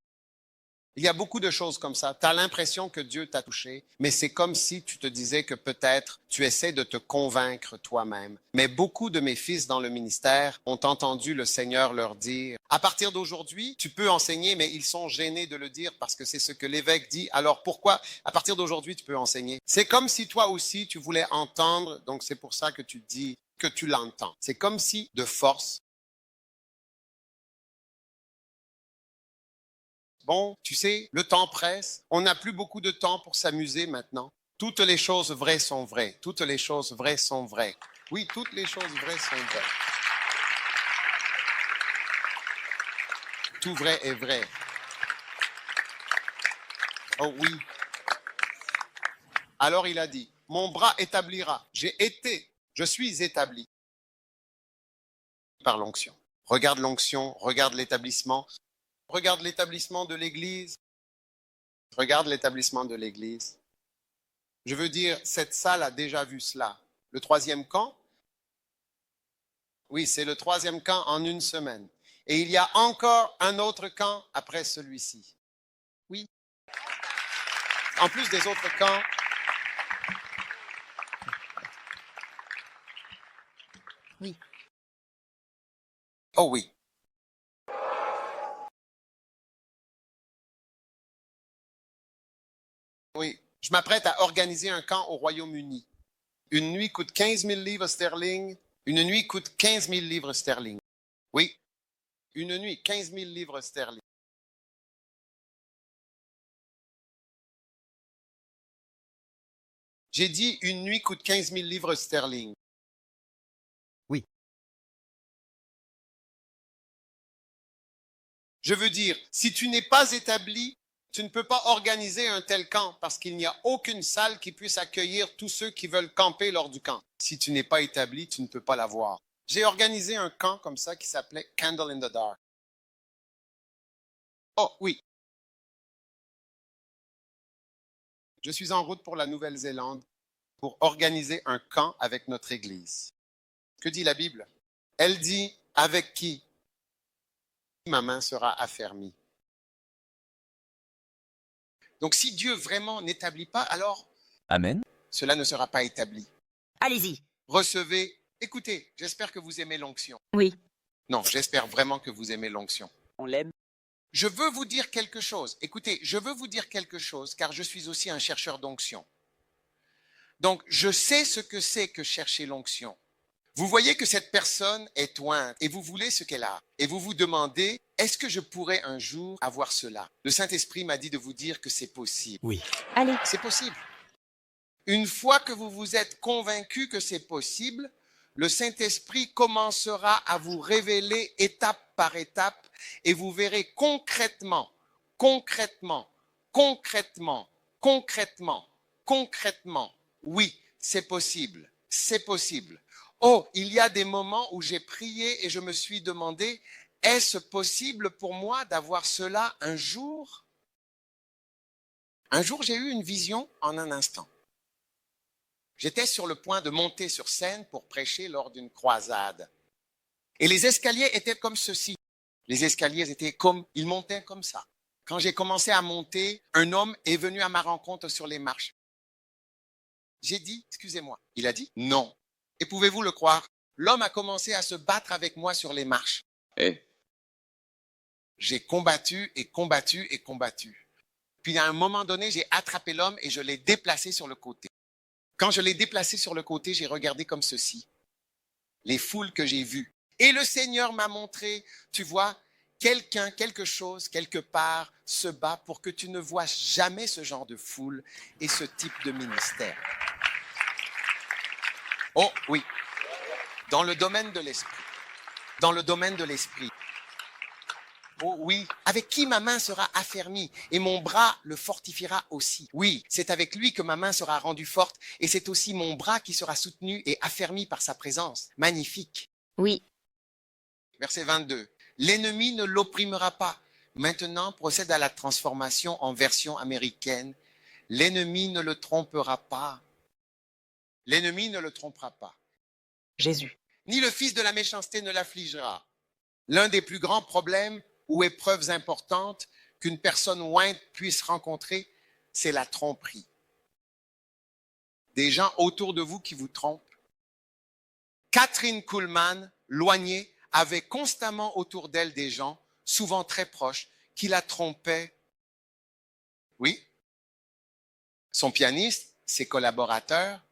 Il y a beaucoup de choses comme ça. Tu as l'impression que Dieu t'a touché, mais c'est comme si tu te disais que peut-être tu essaies de te convaincre toi-même. Mais beaucoup de mes fils dans le ministère ont entendu le Seigneur leur dire, à partir d'aujourd'hui, tu peux enseigner, mais ils sont gênés de le dire parce que c'est ce que l'évêque dit. Alors pourquoi, à partir d'aujourd'hui, tu peux enseigner? C'est comme si toi aussi, tu voulais entendre, donc c'est pour ça que tu dis que tu l'entends. C'est comme si, de force, bon, tu sais, le temps presse. On n'a plus beaucoup de temps pour s'amuser maintenant. Toutes les choses vraies sont vraies. Toutes les choses vraies sont vraies. Oui, toutes les choses vraies sont vraies. Tout vrai est vrai. Oh oui. Alors il a dit, mon bras établira. Je suis établi par l'onction. Regarde l'onction, regarde l'établissement. Regarde l'établissement de l'Église. Regarde l'établissement de l'Église. Je veux dire, cette salle a déjà vu cela. Le troisième camp, oui, c'est le troisième camp en une semaine. Et il y a encore un autre camp après celui-ci. Oui. En plus des autres camps, Oui. Oh oui. Oui, je m'apprête à organiser un camp au Royaume-Uni. Une nuit coûte 15 000 livres sterling. Une nuit coûte 15 000 livres sterling. Oui, une nuit, 15 000 livres sterling. J'ai dit une nuit coûte 15 000 livres sterling. Oui. Je veux dire, si tu n'es pas établi, tu ne peux pas organiser un tel camp parce qu'il n'y a aucune salle qui puisse accueillir tous ceux qui veulent camper lors du camp. Si tu n'es pas établi, tu ne peux pas l'avoir. J'ai organisé un camp comme ça qui s'appelait Candle in the Dark. Oh oui. Je suis en route pour la Nouvelle-Zélande pour organiser un camp avec notre Église. Que dit la Bible? Elle dit, avec qui ma main sera affermie. Donc si Dieu vraiment n'établit pas, alors Amen. cela ne sera pas établi. Allez-y. Recevez, écoutez, j'espère que vous aimez l'onction. Oui. Non, j'espère vraiment que vous aimez l'onction. On l'aime. Je veux vous dire quelque chose. Écoutez, je veux vous dire quelque chose car je suis aussi un chercheur d'onction. Donc, je sais ce que c'est que chercher l'onction. Vous voyez que cette personne est ointe et vous voulez ce qu'elle a. Et vous vous demandez, est-ce que je pourrais un jour avoir cela? Le Saint-Esprit m'a dit de vous dire que c'est possible. Oui. Allez. C'est possible. Une fois que vous vous êtes convaincu que c'est possible, le Saint-Esprit commencera à vous révéler étape par étape et vous verrez concrètement, oui, c'est possible, c'est possible. Oh, il y a des moments où j'ai prié et je me suis demandé, est-ce possible pour moi d'avoir cela un jour? Un jour, j'ai eu une vision en un instant. J'étais sur le point de monter sur scène pour prêcher lors d'une croisade. Et les escaliers étaient comme ceci. Les escaliers étaient comme, ils montaient comme ça. Quand j'ai commencé à monter, un homme est venu à ma rencontre sur les marches. J'ai dit, excusez-moi. Il a dit, non. Et pouvez-vous le croire? L'homme a commencé à se battre avec moi sur les marches. J'ai combattu et combattu et combattu. Puis à un moment donné, j'ai attrapé l'homme et je l'ai déplacé sur le côté. Quand je l'ai déplacé sur le côté, j'ai regardé comme ceci, les foules que j'ai vues. Et le Seigneur m'a montré, tu vois, quelqu'un, quelque chose, quelque part, se bat pour que tu ne vois jamais ce genre de foule et ce type de ministère. Oh oui, dans le domaine de l'esprit. Dans le domaine de l'esprit. Oh oui. Avec qui ma main sera affermie et mon bras le fortifiera aussi. Oui, c'est avec lui que ma main sera rendue forte et c'est aussi mon bras qui sera soutenu et affermi par sa présence. Magnifique. Oui. Verset 22. L'ennemi ne l'opprimera pas. Maintenant, procède à la transformation en version américaine. L'ennemi ne le trompera pas. L'ennemi ne le trompera pas. Jésus. Ni le fils de la méchanceté ne l'affligera. L'un des plus grands problèmes ou épreuves importantes qu'une personne ointe puisse rencontrer, c'est la tromperie. Des gens autour de vous qui vous trompent. Catherine Kuhlman, Loigné, avait constamment autour d'elle des gens, souvent très proches, qui la trompaient. Oui. Son pianiste, ses collaborateurs,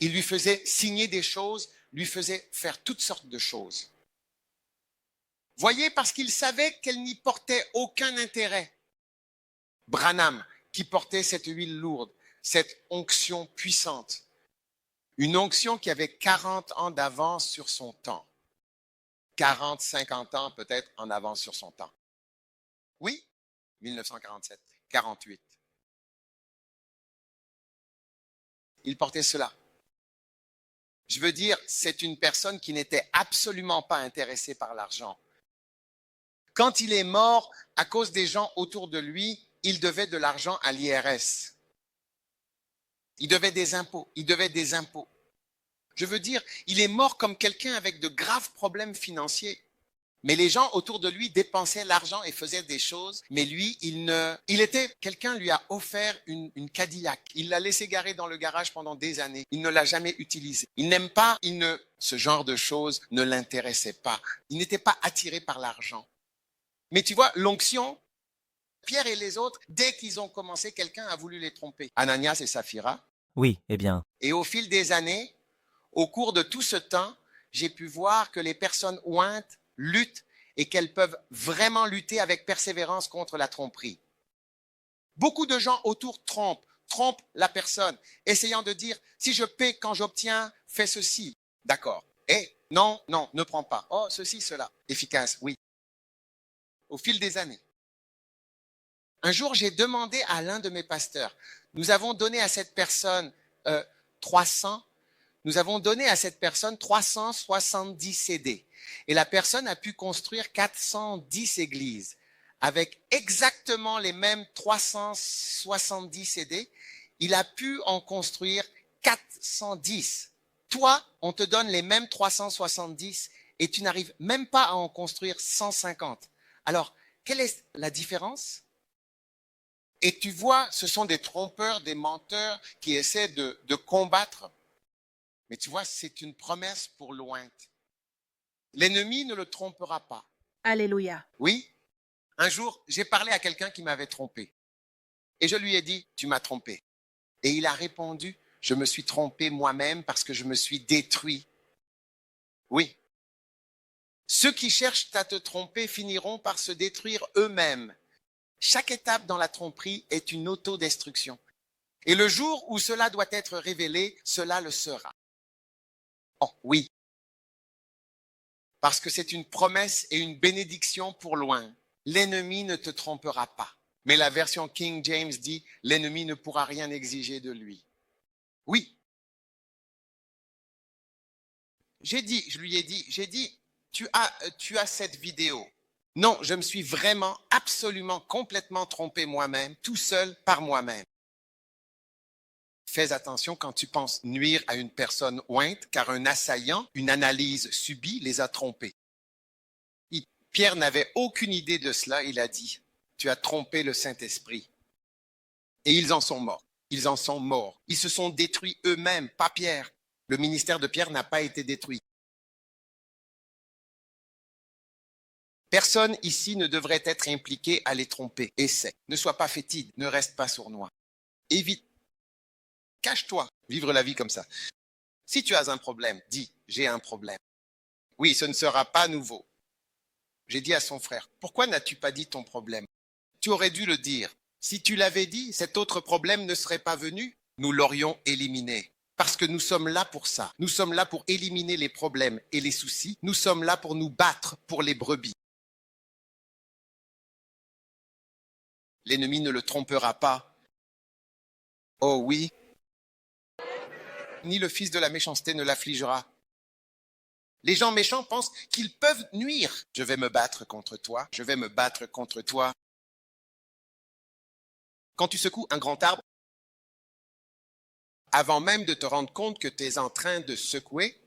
il lui faisait signer des choses, lui faisait faire toutes sortes de choses. Voyez, parce qu'il savait qu'elle n'y portait aucun intérêt. Branham, qui portait cette huile lourde, cette onction puissante, une onction qui avait 40 ans d'avance sur son temps. 40, 50 ans peut-être en avance sur son temps. Oui, 1947, 48. Il portait cela. Je veux dire, c'est une personne qui n'était absolument pas intéressée par l'argent. Quand il est mort, à cause des gens autour de lui, il devait de l'argent à l'IRS. Il devait des impôts. Je veux dire, il est mort comme quelqu'un avec de graves problèmes financiers. Mais les gens autour de lui dépensaient l'argent et faisaient des choses. Mais lui, quelqu'un lui a offert une Cadillac. Il l'a laissé garer dans le garage pendant des années. Il ne l'a jamais utilisée. Il n'aime pas, ce genre de choses ne l'intéressait pas. Il n'était pas attiré par l'argent. Mais tu vois, l'onction, Pierre et les autres, dès qu'ils ont commencé, quelqu'un a voulu les tromper. Ananias et Saphira. Oui, eh bien. Et au fil des années, au cours de tout ce temps, j'ai pu voir que les personnes ointes luttent et qu'elles peuvent vraiment lutter avec persévérance contre la tromperie. Beaucoup de gens autour trompent la personne, essayant de dire, si je paie quand j'obtiens, fais ceci. D'accord. Et non, ne prends pas. Oh, ceci, cela. Efficace, oui. Au fil des années. Un jour, j'ai demandé à l'un de mes pasteurs, nous avons donné à cette personne 370 CD. Et la personne a pu construire 410 églises avec exactement les mêmes 370 CD. Il a pu en construire 410. Toi, on te donne les mêmes 370 et tu n'arrives même pas à en construire 150. Alors, quelle est la différence? Et tu vois, ce sont des trompeurs, des menteurs qui essaient de combattre. Mais tu vois, c'est une promesse pour l'ointe. L'ennemi ne le trompera pas. Alléluia. Oui, un jour, j'ai parlé à quelqu'un qui m'avait trompé. Et je lui ai dit, tu m'as trompé. Et il a répondu, je me suis trompé moi-même parce que je me suis détruit. Oui. Ceux qui cherchent à te tromper finiront par se détruire eux-mêmes. Chaque étape dans la tromperie est une autodestruction. Et le jour où cela doit être révélé, cela le sera. Oh oui, parce que c'est une promesse et une bénédiction pour loin. L'ennemi ne te trompera pas. Mais la version King James dit, l'ennemi ne pourra rien exiger de lui. Oui. Je lui ai dit, tu as cette vidéo. Non, je me suis vraiment, absolument, complètement trompé moi-même, tout seul, par moi-même. Fais attention quand tu penses nuire à une personne ointe, car un assaillant, une analyse subie, les a trompés. Pierre n'avait aucune idée de cela, il a dit, tu as trompé le Saint-Esprit. Et ils en sont morts. Ils en sont morts. Ils se sont détruits eux-mêmes, pas Pierre. Le ministère de Pierre n'a pas été détruit. Personne ici ne devrait être impliqué à les tromper. Essaie. Ne sois pas fétide. Ne reste pas sournois. Évite. Cache-toi. Vivre la vie comme ça. Si tu as un problème, dis, j'ai un problème. Oui, ce ne sera pas nouveau. J'ai dit à son frère, pourquoi n'as-tu pas dit ton problème? Tu aurais dû le dire. Si tu l'avais dit, cet autre problème ne serait pas venu. Nous l'aurions éliminé. Parce que nous sommes là pour ça. Nous sommes là pour éliminer les problèmes et les soucis. Nous sommes là pour nous battre pour les brebis. L'ennemi ne le trompera pas. Oh oui. Ni le fils de la méchanceté ne l'affligera. Les gens méchants pensent qu'ils peuvent nuire. Je vais me battre contre toi. Je vais me battre contre toi. Quand tu secoues un grand arbre, avant même de te rendre compte que tu es en train de secouer,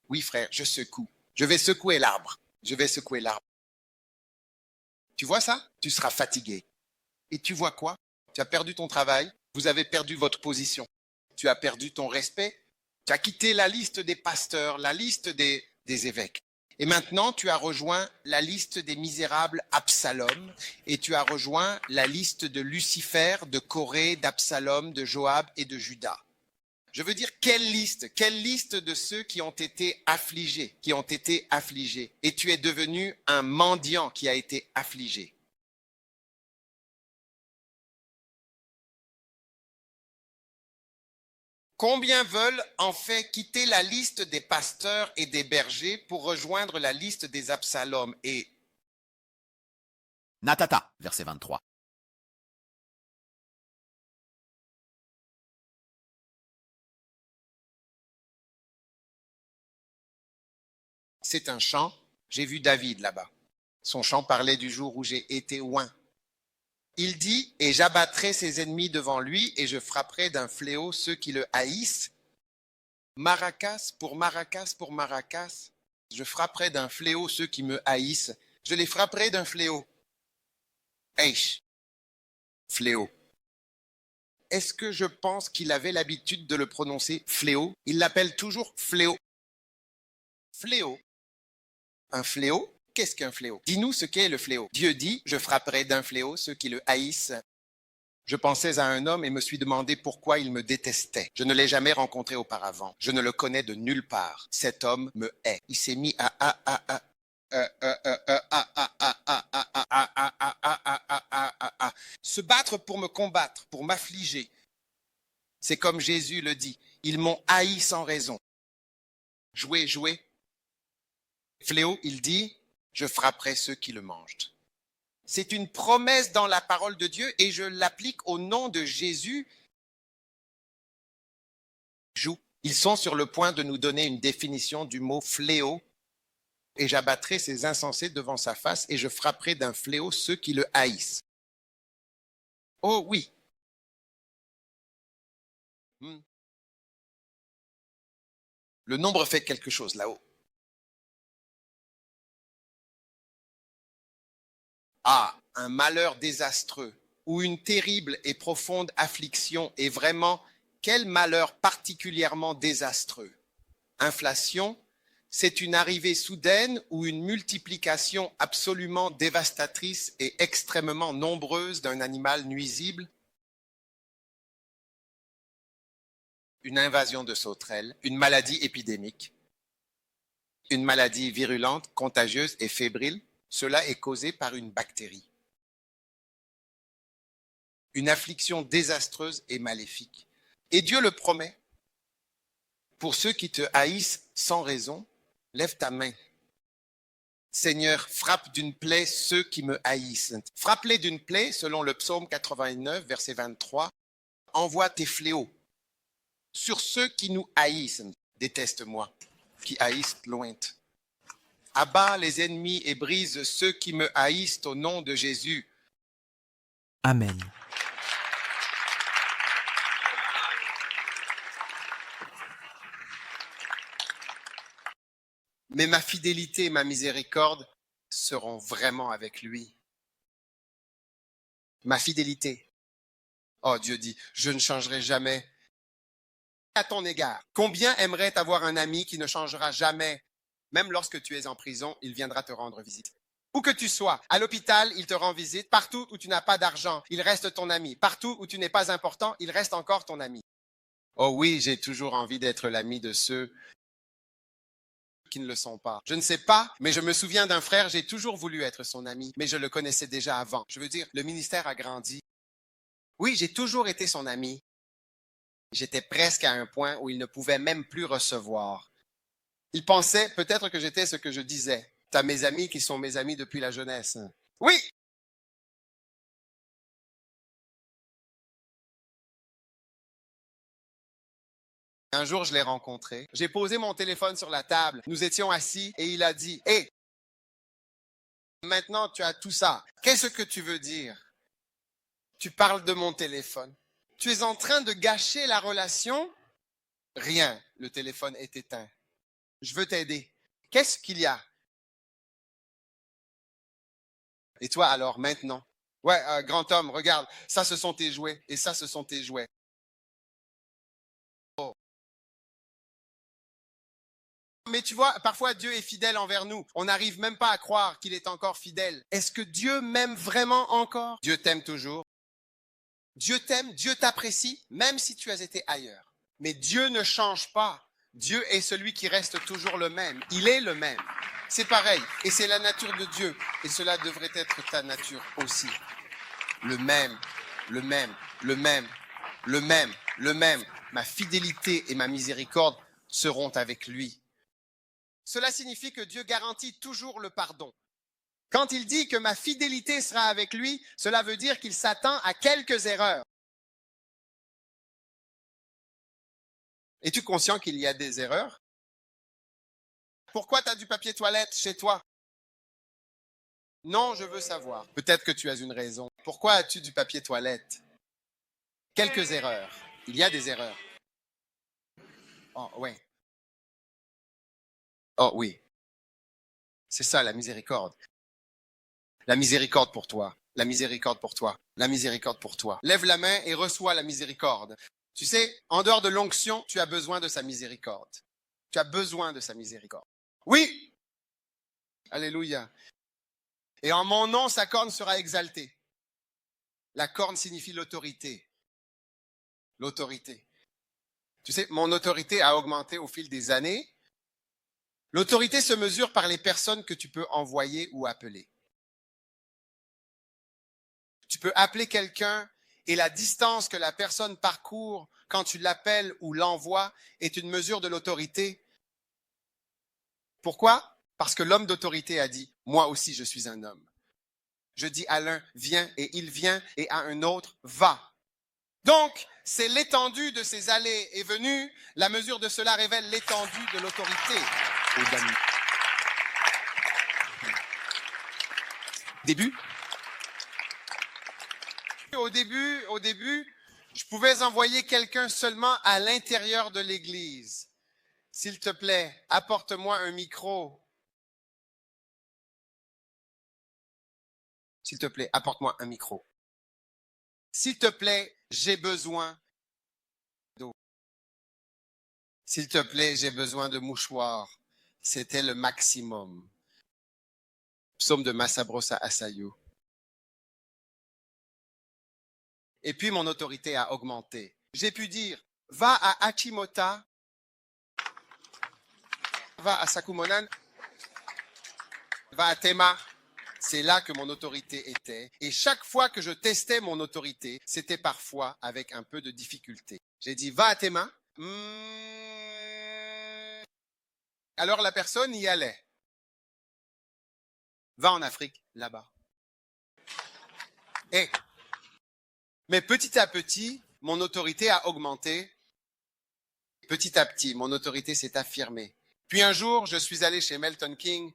oui frère, je secoue. Je vais secouer l'arbre. Je vais secouer l'arbre. Tu vois ça? Tu seras fatigué. Et tu vois quoi? Tu as perdu ton travail. Vous avez perdu votre position. Tu as perdu ton respect. Tu as quitté la liste des pasteurs, la liste des évêques. Et maintenant, tu as rejoint la liste des misérables Absalom et tu as rejoint la liste de Lucifer, de Corée, d'Absalom, de Joab et de Judas. Je veux dire, quelle liste de ceux qui ont été affligés, Et tu es devenu un mendiant qui a été affligé. Combien veulent en fait quitter la liste des pasteurs et des bergers pour rejoindre la liste des Absalom et Natata, verset 23. c'est un chant. J'ai vu David là-bas. Son chant parlait du jour où j'ai été oint. Il dit, et j'abattrai ses ennemis devant lui, et je frapperai d'un fléau ceux qui le haïssent. Maracas pour Maracas pour Maracas, je frapperai d'un fléau ceux qui me haïssent. Je les frapperai d'un fléau. Eish, fléau. Est-ce que je pense qu'il avait l'habitude de le prononcer fléau? Il l'appelle toujours fléau. Fléau. Un fléau? Qu'est-ce qu'un fléau? Dis-nous ce qu'est le fléau. Dieu dit, je frapperai d'un fléau ceux qui le haïssent. Je pensais à un homme et me suis demandé pourquoi il me détestait. Je ne l'ai jamais rencontré auparavant. Je ne le connais de nulle part. Cet homme me hait. Il s'est mis à se battre pour me combattre, pour m'affliger. C'est comme Jésus le dit. Ils m'ont haï sans raison. Jouez. Fléau, il dit, je frapperai ceux qui le mangent. C'est une promesse dans la parole de Dieu et je l'applique au nom de Jésus. Ils sont sur le point de nous donner une définition du mot fléau. Et j'abattrai ces insensés devant sa face et je frapperai d'un fléau ceux qui le haïssent. Oh oui. Le nombre fait quelque chose là-haut. Ah, un malheur désastreux ou une terrible et profonde affliction est vraiment quel malheur particulièrement désastreux? Inflation, c'est une arrivée soudaine ou une multiplication absolument dévastatrice et extrêmement nombreuse d'un animal nuisible? Une invasion de sauterelles, une maladie épidémique, une maladie virulente, contagieuse et fébrile? Cela est causé par une bactérie. Une affliction désastreuse et maléfique. Et Dieu le promet. Pour ceux qui te haïssent sans raison, lève ta main. Seigneur, frappe d'une plaie ceux qui me haïssent. Frappe-les d'une plaie, selon le psaume 89, verset 23. Envoie tes fléaux sur ceux qui nous haïssent. Déteste-moi, qui haïssent loin. Abat les ennemis et brise ceux qui me haïssent au nom de Jésus. Amen. Mais ma fidélité et ma miséricorde seront vraiment avec lui. Ma fidélité. Oh, Dieu dit, je ne changerai jamais à ton égard. Combien aimerait avoir un ami qui ne changera jamais? Même lorsque tu es en prison, il viendra te rendre visite. Où que tu sois, à l'hôpital, il te rend visite. Partout où tu n'as pas d'argent, il reste ton ami. Partout où tu n'es pas important, il reste encore ton ami. Oh oui, j'ai toujours envie d'être l'ami de ceux qui ne le sont pas. Je ne sais pas, mais je me souviens d'un frère, j'ai toujours voulu être son ami, mais je le connaissais déjà avant. Je veux dire, le ministère a grandi. Oui, j'ai toujours été son ami. J'étais presque à un point où il ne pouvait même plus recevoir. Il pensait peut-être que j'étais ce que je disais. T'as mes amis qui sont mes amis depuis la jeunesse. Oui, Un jour, je l'ai rencontré. J'ai posé mon téléphone sur la table. Nous étions assis et il a dit, « Hé, maintenant tu as tout ça. Qu'est-ce que tu veux dire? Tu parles de mon téléphone. Tu es en train de gâcher la relation? Rien. Le téléphone est éteint. Je veux t'aider. Qu'est-ce qu'il y a? Et toi alors, maintenant? Ouais, grand homme, regarde, ça ce sont tes jouets et ça ce sont tes jouets. Oh. Mais tu vois, parfois Dieu est fidèle envers nous. On n'arrive même pas à croire qu'il est encore fidèle. Est-ce que Dieu m'aime vraiment encore? Dieu t'aime toujours. Dieu t'aime, Dieu t'apprécie, même si tu as été ailleurs. Mais Dieu ne change pas. Dieu est celui qui reste toujours le même. Il est le même. C'est pareil. Et c'est la nature de Dieu. Et cela devrait être ta nature aussi. Le même, le même, le même, le même, le même. Ma fidélité et ma miséricorde seront avec lui. Cela signifie que Dieu garantit toujours le pardon. Quand il dit que ma fidélité sera avec lui, cela veut dire qu'il s'attend à quelques erreurs. Es-tu conscient qu'il y a des erreurs? Pourquoi tu as du papier toilette chez toi? Non, je veux savoir. Peut-être que tu as une raison. Pourquoi as-tu du papier toilette? Quelques erreurs. Il y a des erreurs. Oh, oui. Oh, oui. C'est ça, la miséricorde. La miséricorde pour toi. La miséricorde pour toi. La miséricorde pour toi. Lève la main et reçois la miséricorde. Tu sais, en dehors de l'onction, tu as besoin de sa miséricorde. Tu as besoin de sa miséricorde. Oui! Alléluia. Et en mon nom, sa corne sera exaltée. La corne signifie l'autorité. L'autorité. Tu sais, mon autorité a augmenté au fil des années. L'autorité se mesure par les personnes que tu peux envoyer ou appeler. Tu peux appeler quelqu'un et la distance que la personne parcourt quand tu l'appelles ou l'envoies est une mesure de l'autorité. Pourquoi? Parce que l'homme d'autorité a dit, moi aussi je suis un homme. Je dis à l'un, viens, et il vient, et à un autre, va. Donc, c'est l'étendue de ces allées et venues. La mesure de cela révèle l'étendue de l'autorité au Danemark. Au début, je pouvais envoyer quelqu'un seulement à l'intérieur de l'église. S'il te plaît, apporte-moi un micro. S'il te plaît, apporte-moi un micro. S'il te plaît, j'ai besoin d'eau. S'il te plaît, j'ai besoin de mouchoirs. C'était le maximum. Psaume de Massabrosa Assayo. Et puis, mon autorité a augmenté. J'ai pu dire, va à Achimota, va à Sakumonan, va à Tema. C'est là que mon autorité était. Et chaque fois que je testais mon autorité, c'était parfois avec un peu de difficulté. J'ai dit, va à Tema. Alors la personne y allait. Va en Afrique, là-bas. Mais petit à petit, mon autorité a augmenté. Petit à petit, mon autorité s'est affirmée. Puis un jour, je suis allé chez Melton King.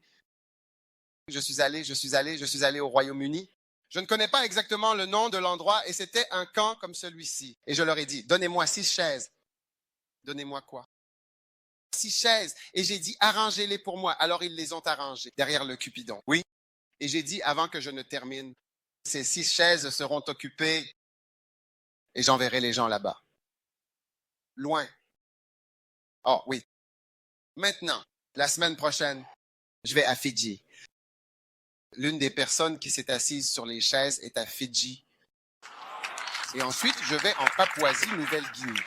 Je suis allé au Royaume-Uni. Je ne connais pas exactement le nom de l'endroit et c'était un camp comme celui-ci. Et je leur ai dit, donnez-moi 6 chaises. Donnez-moi quoi? 6 chaises. Et j'ai dit, arrangez-les pour moi. Alors ils les ont arrangées derrière le Cupidon. Oui. Et j'ai dit, avant que je ne termine, ces 6 chaises seront occupées et j'enverrai les gens là-bas. Loin. Oh oui. Maintenant, la semaine prochaine, je vais à Fidji. L'une des personnes qui s'est assise sur les chaises est à Fidji. Et ensuite, je vais en Papouasie-Nouvelle-Guinée.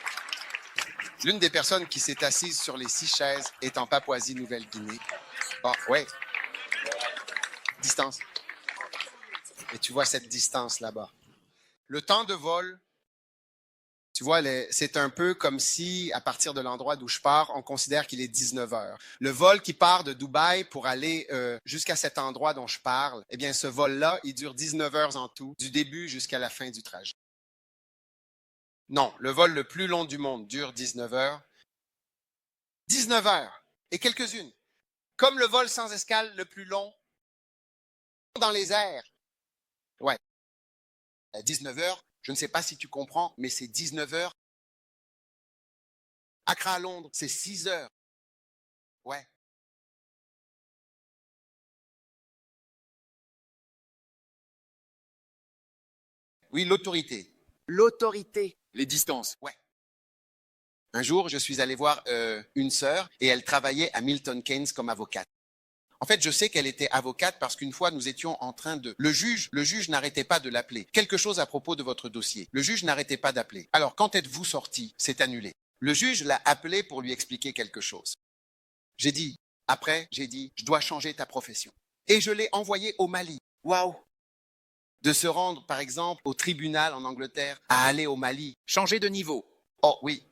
L'une des personnes qui s'est assise sur les 6 chaises est en Papouasie-Nouvelle-Guinée. Oh, ouais. Distance. Et tu vois cette distance là-bas. Le temps de vol, tu vois, c'est un peu comme si, à partir de l'endroit d'où je pars, on considère qu'il est 19 heures. Le vol qui part de Dubaï pour aller jusqu'à cet endroit dont je parle, eh bien, ce vol-là, il dure 19 heures en tout, du début jusqu'à la fin du trajet. Non, le vol le plus long du monde dure 19 heures, 19 heures et quelques-unes. Comme le vol sans escale le plus long dans les airs. Ouais. À 19 heures, je ne sais pas si tu comprends, mais c'est 19 heures. Accra à Londres, c'est 6 heures. Ouais. Oui, l'autorité. L'autorité. Les distances. Ouais. Un jour, je suis allé voir une sœur et elle travaillait à Milton Keynes comme avocate. En fait, je sais qu'elle était avocate parce qu'une fois, nous étions en train de... Le juge n'arrêtait pas de l'appeler. Quelque chose à propos de votre dossier. Le juge n'arrêtait pas d'appeler. Alors, quand êtes-vous sorti? C'est annulé. Le juge l'a appelé pour lui expliquer quelque chose. J'ai dit, je dois changer ta profession. Et je l'ai envoyé au Mali. Waouh! De se rendre, par exemple, au tribunal en Angleterre, à aller au Mali. Changer de niveau. Oh oui.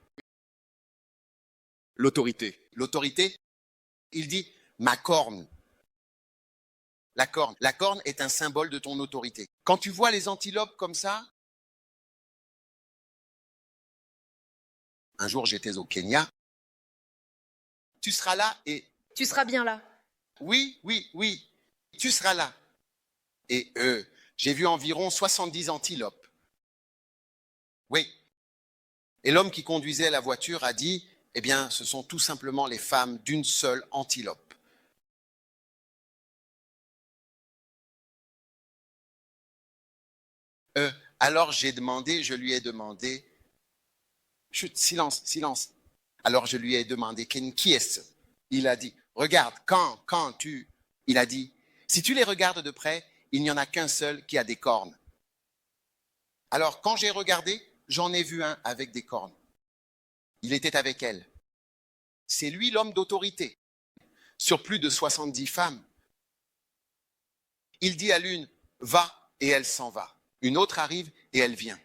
L'autorité. L'autorité, il dit ma corne. La corne. La corne est un symbole de ton autorité. Quand tu vois les antilopes comme ça, un jour j'étais au Kenya, tu seras là et... Tu seras bien là. Oui, tu seras là. Et j'ai vu environ 70 antilopes. Oui. Et l'homme qui conduisait la voiture a dit, eh bien, ce sont tout simplement les femmes d'une seule antilope. Alors je lui ai demandé, chut, silence. Alors je lui ai demandé, qui est-ce? Il a dit, regarde, il a dit, si tu les regardes de près, il n'y en a qu'un seul qui a des cornes. Alors quand j'ai regardé, j'en ai vu un avec des cornes. Il était avec elle. C'est lui l'homme d'autorité. Sur plus de 70 femmes. Il dit à l'une, va, et elle s'en va. Une autre arrive et elle vient.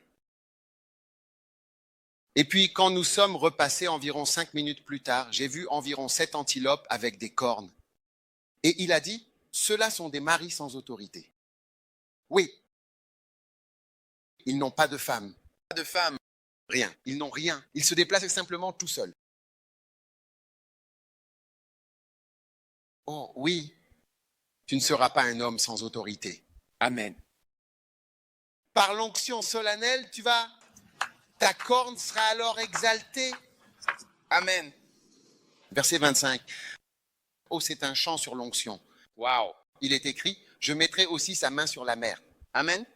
Et puis, quand nous sommes repassés environ 5 minutes plus tard, j'ai vu environ 7 antilopes avec des cornes. Et il a dit, ceux-là sont des maris sans autorité. Oui. Ils n'ont pas de femme. Pas de femme. Rien. Ils n'ont rien. Ils se déplacent simplement tout seuls. Oh oui, tu ne seras pas un homme sans autorité. Amen. Par l'onction solennelle, ta corne sera alors exaltée. Amen. Verset 25. Oh, c'est un chant sur l'onction. Waouh. Il est écrit, je mettrai aussi sa main sur la mer. Amen.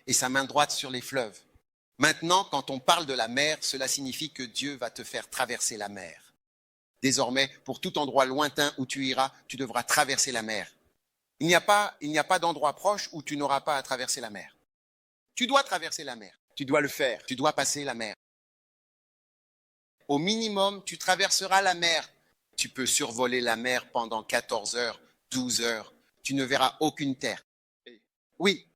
Et sa main droite sur les fleuves. Maintenant, quand on parle de la mer, cela signifie que Dieu va te faire traverser la mer. Désormais, pour tout endroit lointain où tu iras, tu devras traverser la mer. Il n'y a pas d'endroit proche où tu n'auras pas à traverser la mer. Tu dois traverser la mer. Tu dois le faire. Tu dois passer la mer. Au minimum, tu traverseras la mer. Tu peux survoler la mer pendant 14 heures, 12 heures. Tu ne verras aucune terre. Oui.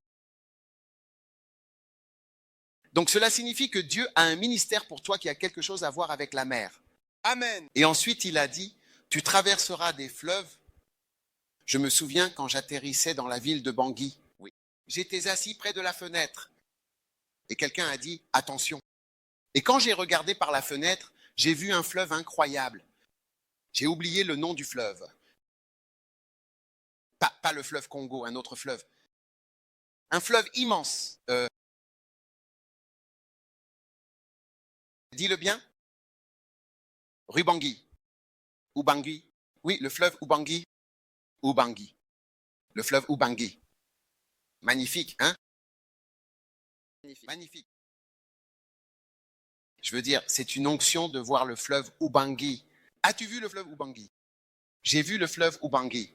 Donc cela signifie que Dieu a un ministère pour toi qui a quelque chose à voir avec la mer. Amen. Et ensuite, il a dit, tu traverseras des fleuves. Je me souviens quand j'atterrissais dans la ville de Bangui. Oui. J'étais assis près de la fenêtre. Et quelqu'un a dit, attention. Et quand j'ai regardé par la fenêtre, j'ai vu un fleuve incroyable. J'ai oublié le nom du fleuve. Pas le fleuve Congo, un autre fleuve. Un fleuve immense. Dis-le bien. Rubangui. Ubangui. Oui, le fleuve Ubangui. Ubangui. Le fleuve Ubangui. Magnifique, hein? Magnifique. Je veux dire, c'est une onction de voir le fleuve Ubangui. As-tu vu le fleuve Ubangui? J'ai vu le fleuve Ubangui.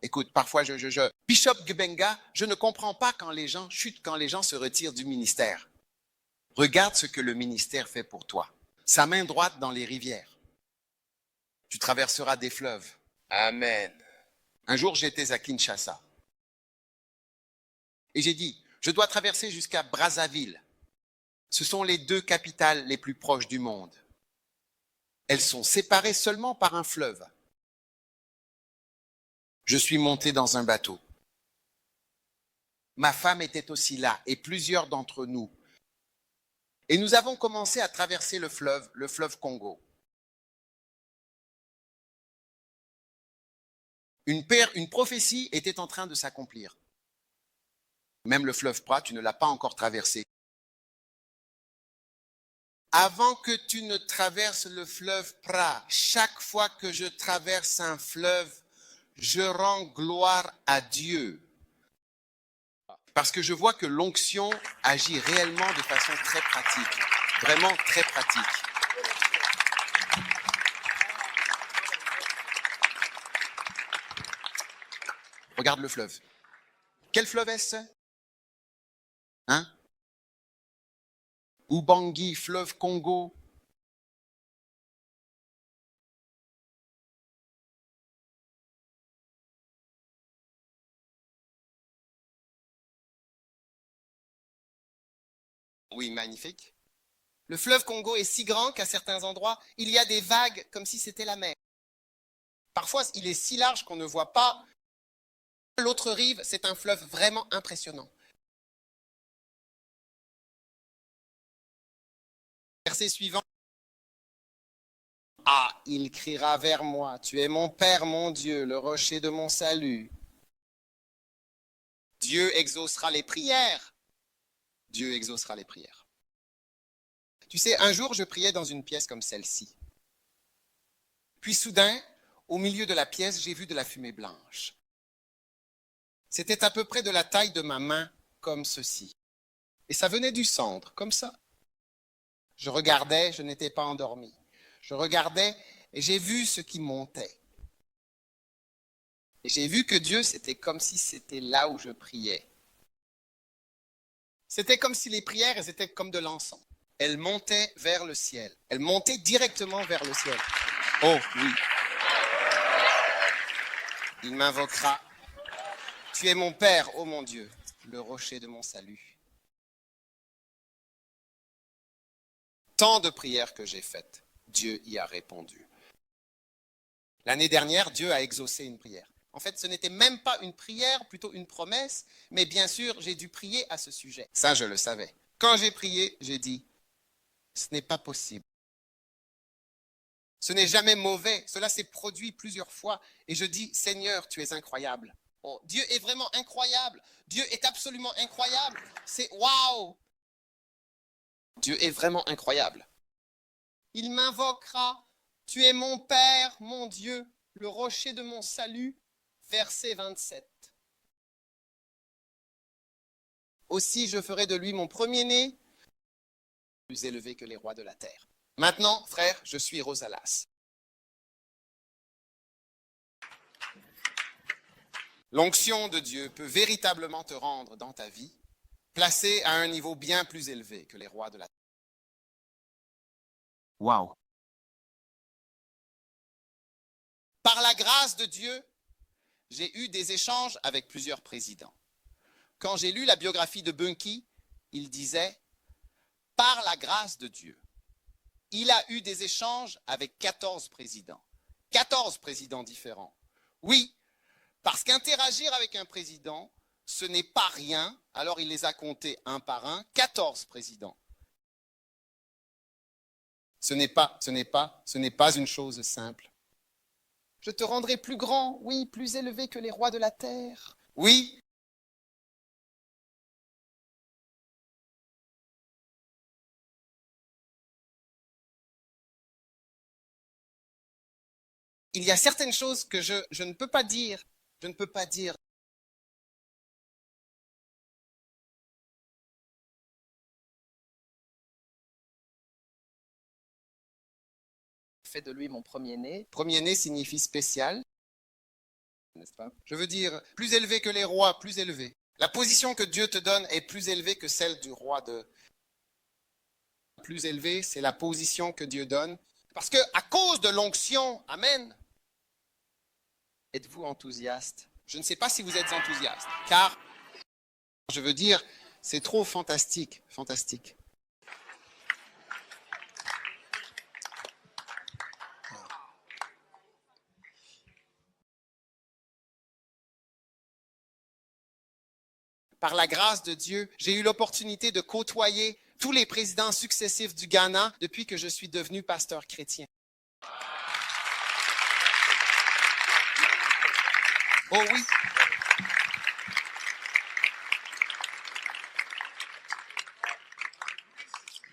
Écoute, parfois, Bishop Gbenga, je ne comprends pas quand les gens chutent, quand les gens se retirent du ministère. Regarde ce que le ministère fait pour toi. Sa main droite dans les rivières. Tu traverseras des fleuves. Amen. Un jour, j'étais à Kinshasa. Et j'ai dit, je dois traverser jusqu'à Brazzaville. Ce sont les 2 capitales les plus proches du monde. Elles sont séparées seulement par un fleuve. Je suis monté dans un bateau. Ma femme était aussi là et plusieurs d'entre nous. Et nous avons commencé à traverser le fleuve Congo. Une prophétie était en train de s'accomplir. Même le fleuve Pra, tu ne l'as pas encore traversé. Avant que tu ne traverses le fleuve Pra, chaque fois que je traverse un fleuve, je rends gloire à Dieu. Parce que je vois que l'onction agit réellement de façon très pratique. Vraiment très pratique. Regarde le fleuve. Quel fleuve est-ce? Hein? Ubangi, fleuve Congo. Oui, magnifique. Le fleuve Congo est si grand qu'à certains endroits, il y a des vagues comme si c'était la mer. Parfois, il est si large qu'on ne voit pas l'autre rive. C'est un fleuve vraiment impressionnant. Verset suivant. Ah, il criera vers moi, tu es mon Père, mon Dieu, le rocher de mon salut. Dieu exaucera les prières. Dieu exaucera les prières. Tu sais, un jour, je priais dans une pièce comme celle-ci. Puis soudain, au milieu de la pièce, j'ai vu de la fumée blanche. C'était à peu près de la taille de ma main, comme ceci. Et ça venait du centre, comme ça. Je regardais, je n'étais pas endormi. Je regardais et j'ai vu ce qui montait. Et j'ai vu que Dieu, c'était comme si c'était là où je priais. C'était comme si les prières, elles étaient comme de l'encens. Elles montaient vers le ciel. Elles montaient directement vers le ciel. Oh oui. Il m'invoquera. Tu es mon Père, ô mon Dieu, le rocher de mon salut. Tant de prières que j'ai faites, Dieu y a répondu. L'année dernière, Dieu a exaucé une prière. En fait, ce n'était même pas une prière, plutôt une promesse, mais bien sûr, j'ai dû prier à ce sujet. Ça, je le savais. Quand j'ai prié, j'ai dit, ce n'est pas possible. Ce n'est jamais mauvais. Cela s'est produit plusieurs fois. Et je dis, Seigneur, tu es incroyable. Oh, Dieu est vraiment incroyable. Dieu est absolument incroyable. C'est waouh. Dieu est vraiment incroyable. Il m'invoquera. Tu es mon Père, mon Dieu, le rocher de mon salut. Verset 27. Aussi, je ferai de lui mon premier-né, plus élevé que les rois de la terre. Maintenant, frère, je suis Rosalas. L'onction de Dieu peut véritablement te rendre dans ta vie, placé à un niveau bien plus élevé que les rois de la terre. Waouh! Par la grâce de Dieu, j'ai eu des échanges avec plusieurs présidents. Quand j'ai lu la biographie de Bunky, il disait « Par la grâce de Dieu ». Il a eu des échanges avec 14 présidents. 14 présidents différents. Oui, parce qu'interagir avec un président, ce n'est pas rien. Alors il les a comptés un par un, 14 présidents. Ce n'est pas une chose simple. Je te rendrai plus grand, oui, plus élevé que les rois de la terre. Oui. Il y a certaines choses que je ne peux pas dire. Je ne peux pas dire. Fais de lui mon premier-né. Premier-né signifie spécial, n'est-ce pas? Je veux dire, plus élevé que les rois, plus élevé. La position que Dieu te donne est plus élevée que celle du roi de... Plus élevé, c'est la position que Dieu donne. Parce que à cause de l'onction, amen, êtes-vous enthousiaste? Je ne sais pas si vous êtes enthousiaste, car, je veux dire, c'est trop fantastique, fantastique. Par la grâce de Dieu, j'ai eu l'opportunité de côtoyer tous les présidents successifs du Ghana depuis que je suis devenu pasteur chrétien. Oh oui.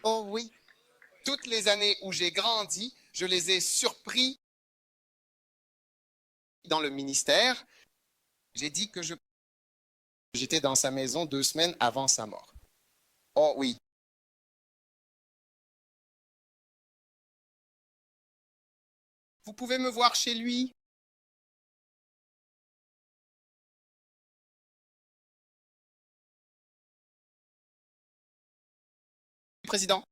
Oh oui. Toutes les années où j'ai grandi, je les ai surpris dans le ministère. J'ai dit que j'étais dans sa maison 2 semaines avant sa mort. Oh oui. Vous pouvez me voir chez lui. Président.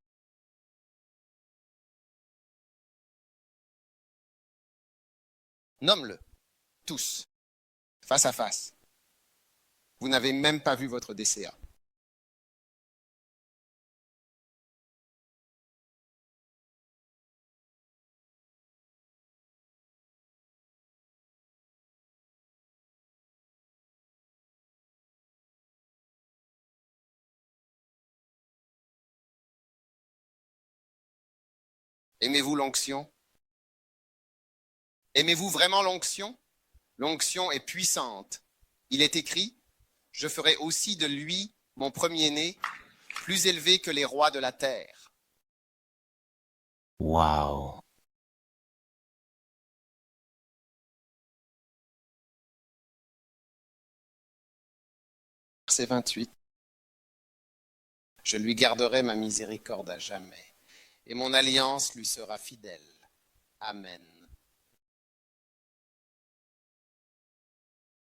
Nomme-le. Tous. Face à face. Vous n'avez même pas vu votre DCA. Aimez-vous l'onction? Aimez-vous vraiment l'onction? L'onction est puissante. Il est écrit, « Je ferai aussi de lui, mon premier-né, plus élevé que les rois de la terre. » Wow. Verset 28. Je lui garderai ma miséricorde à jamais, et mon alliance lui sera fidèle. Amen.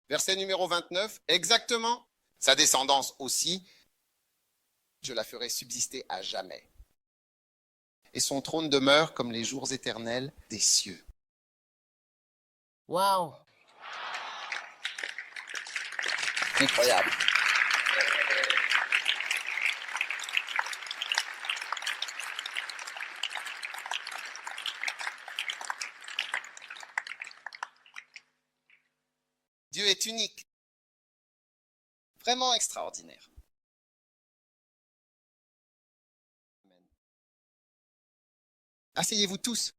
Verset numéro 29, exactement. Sa descendance aussi, je la ferai subsister à jamais. Et son trône demeure comme les jours éternels des cieux. Wow. Incroyable. Dieu est unique, vraiment extraordinaire. Asseyez-vous tous.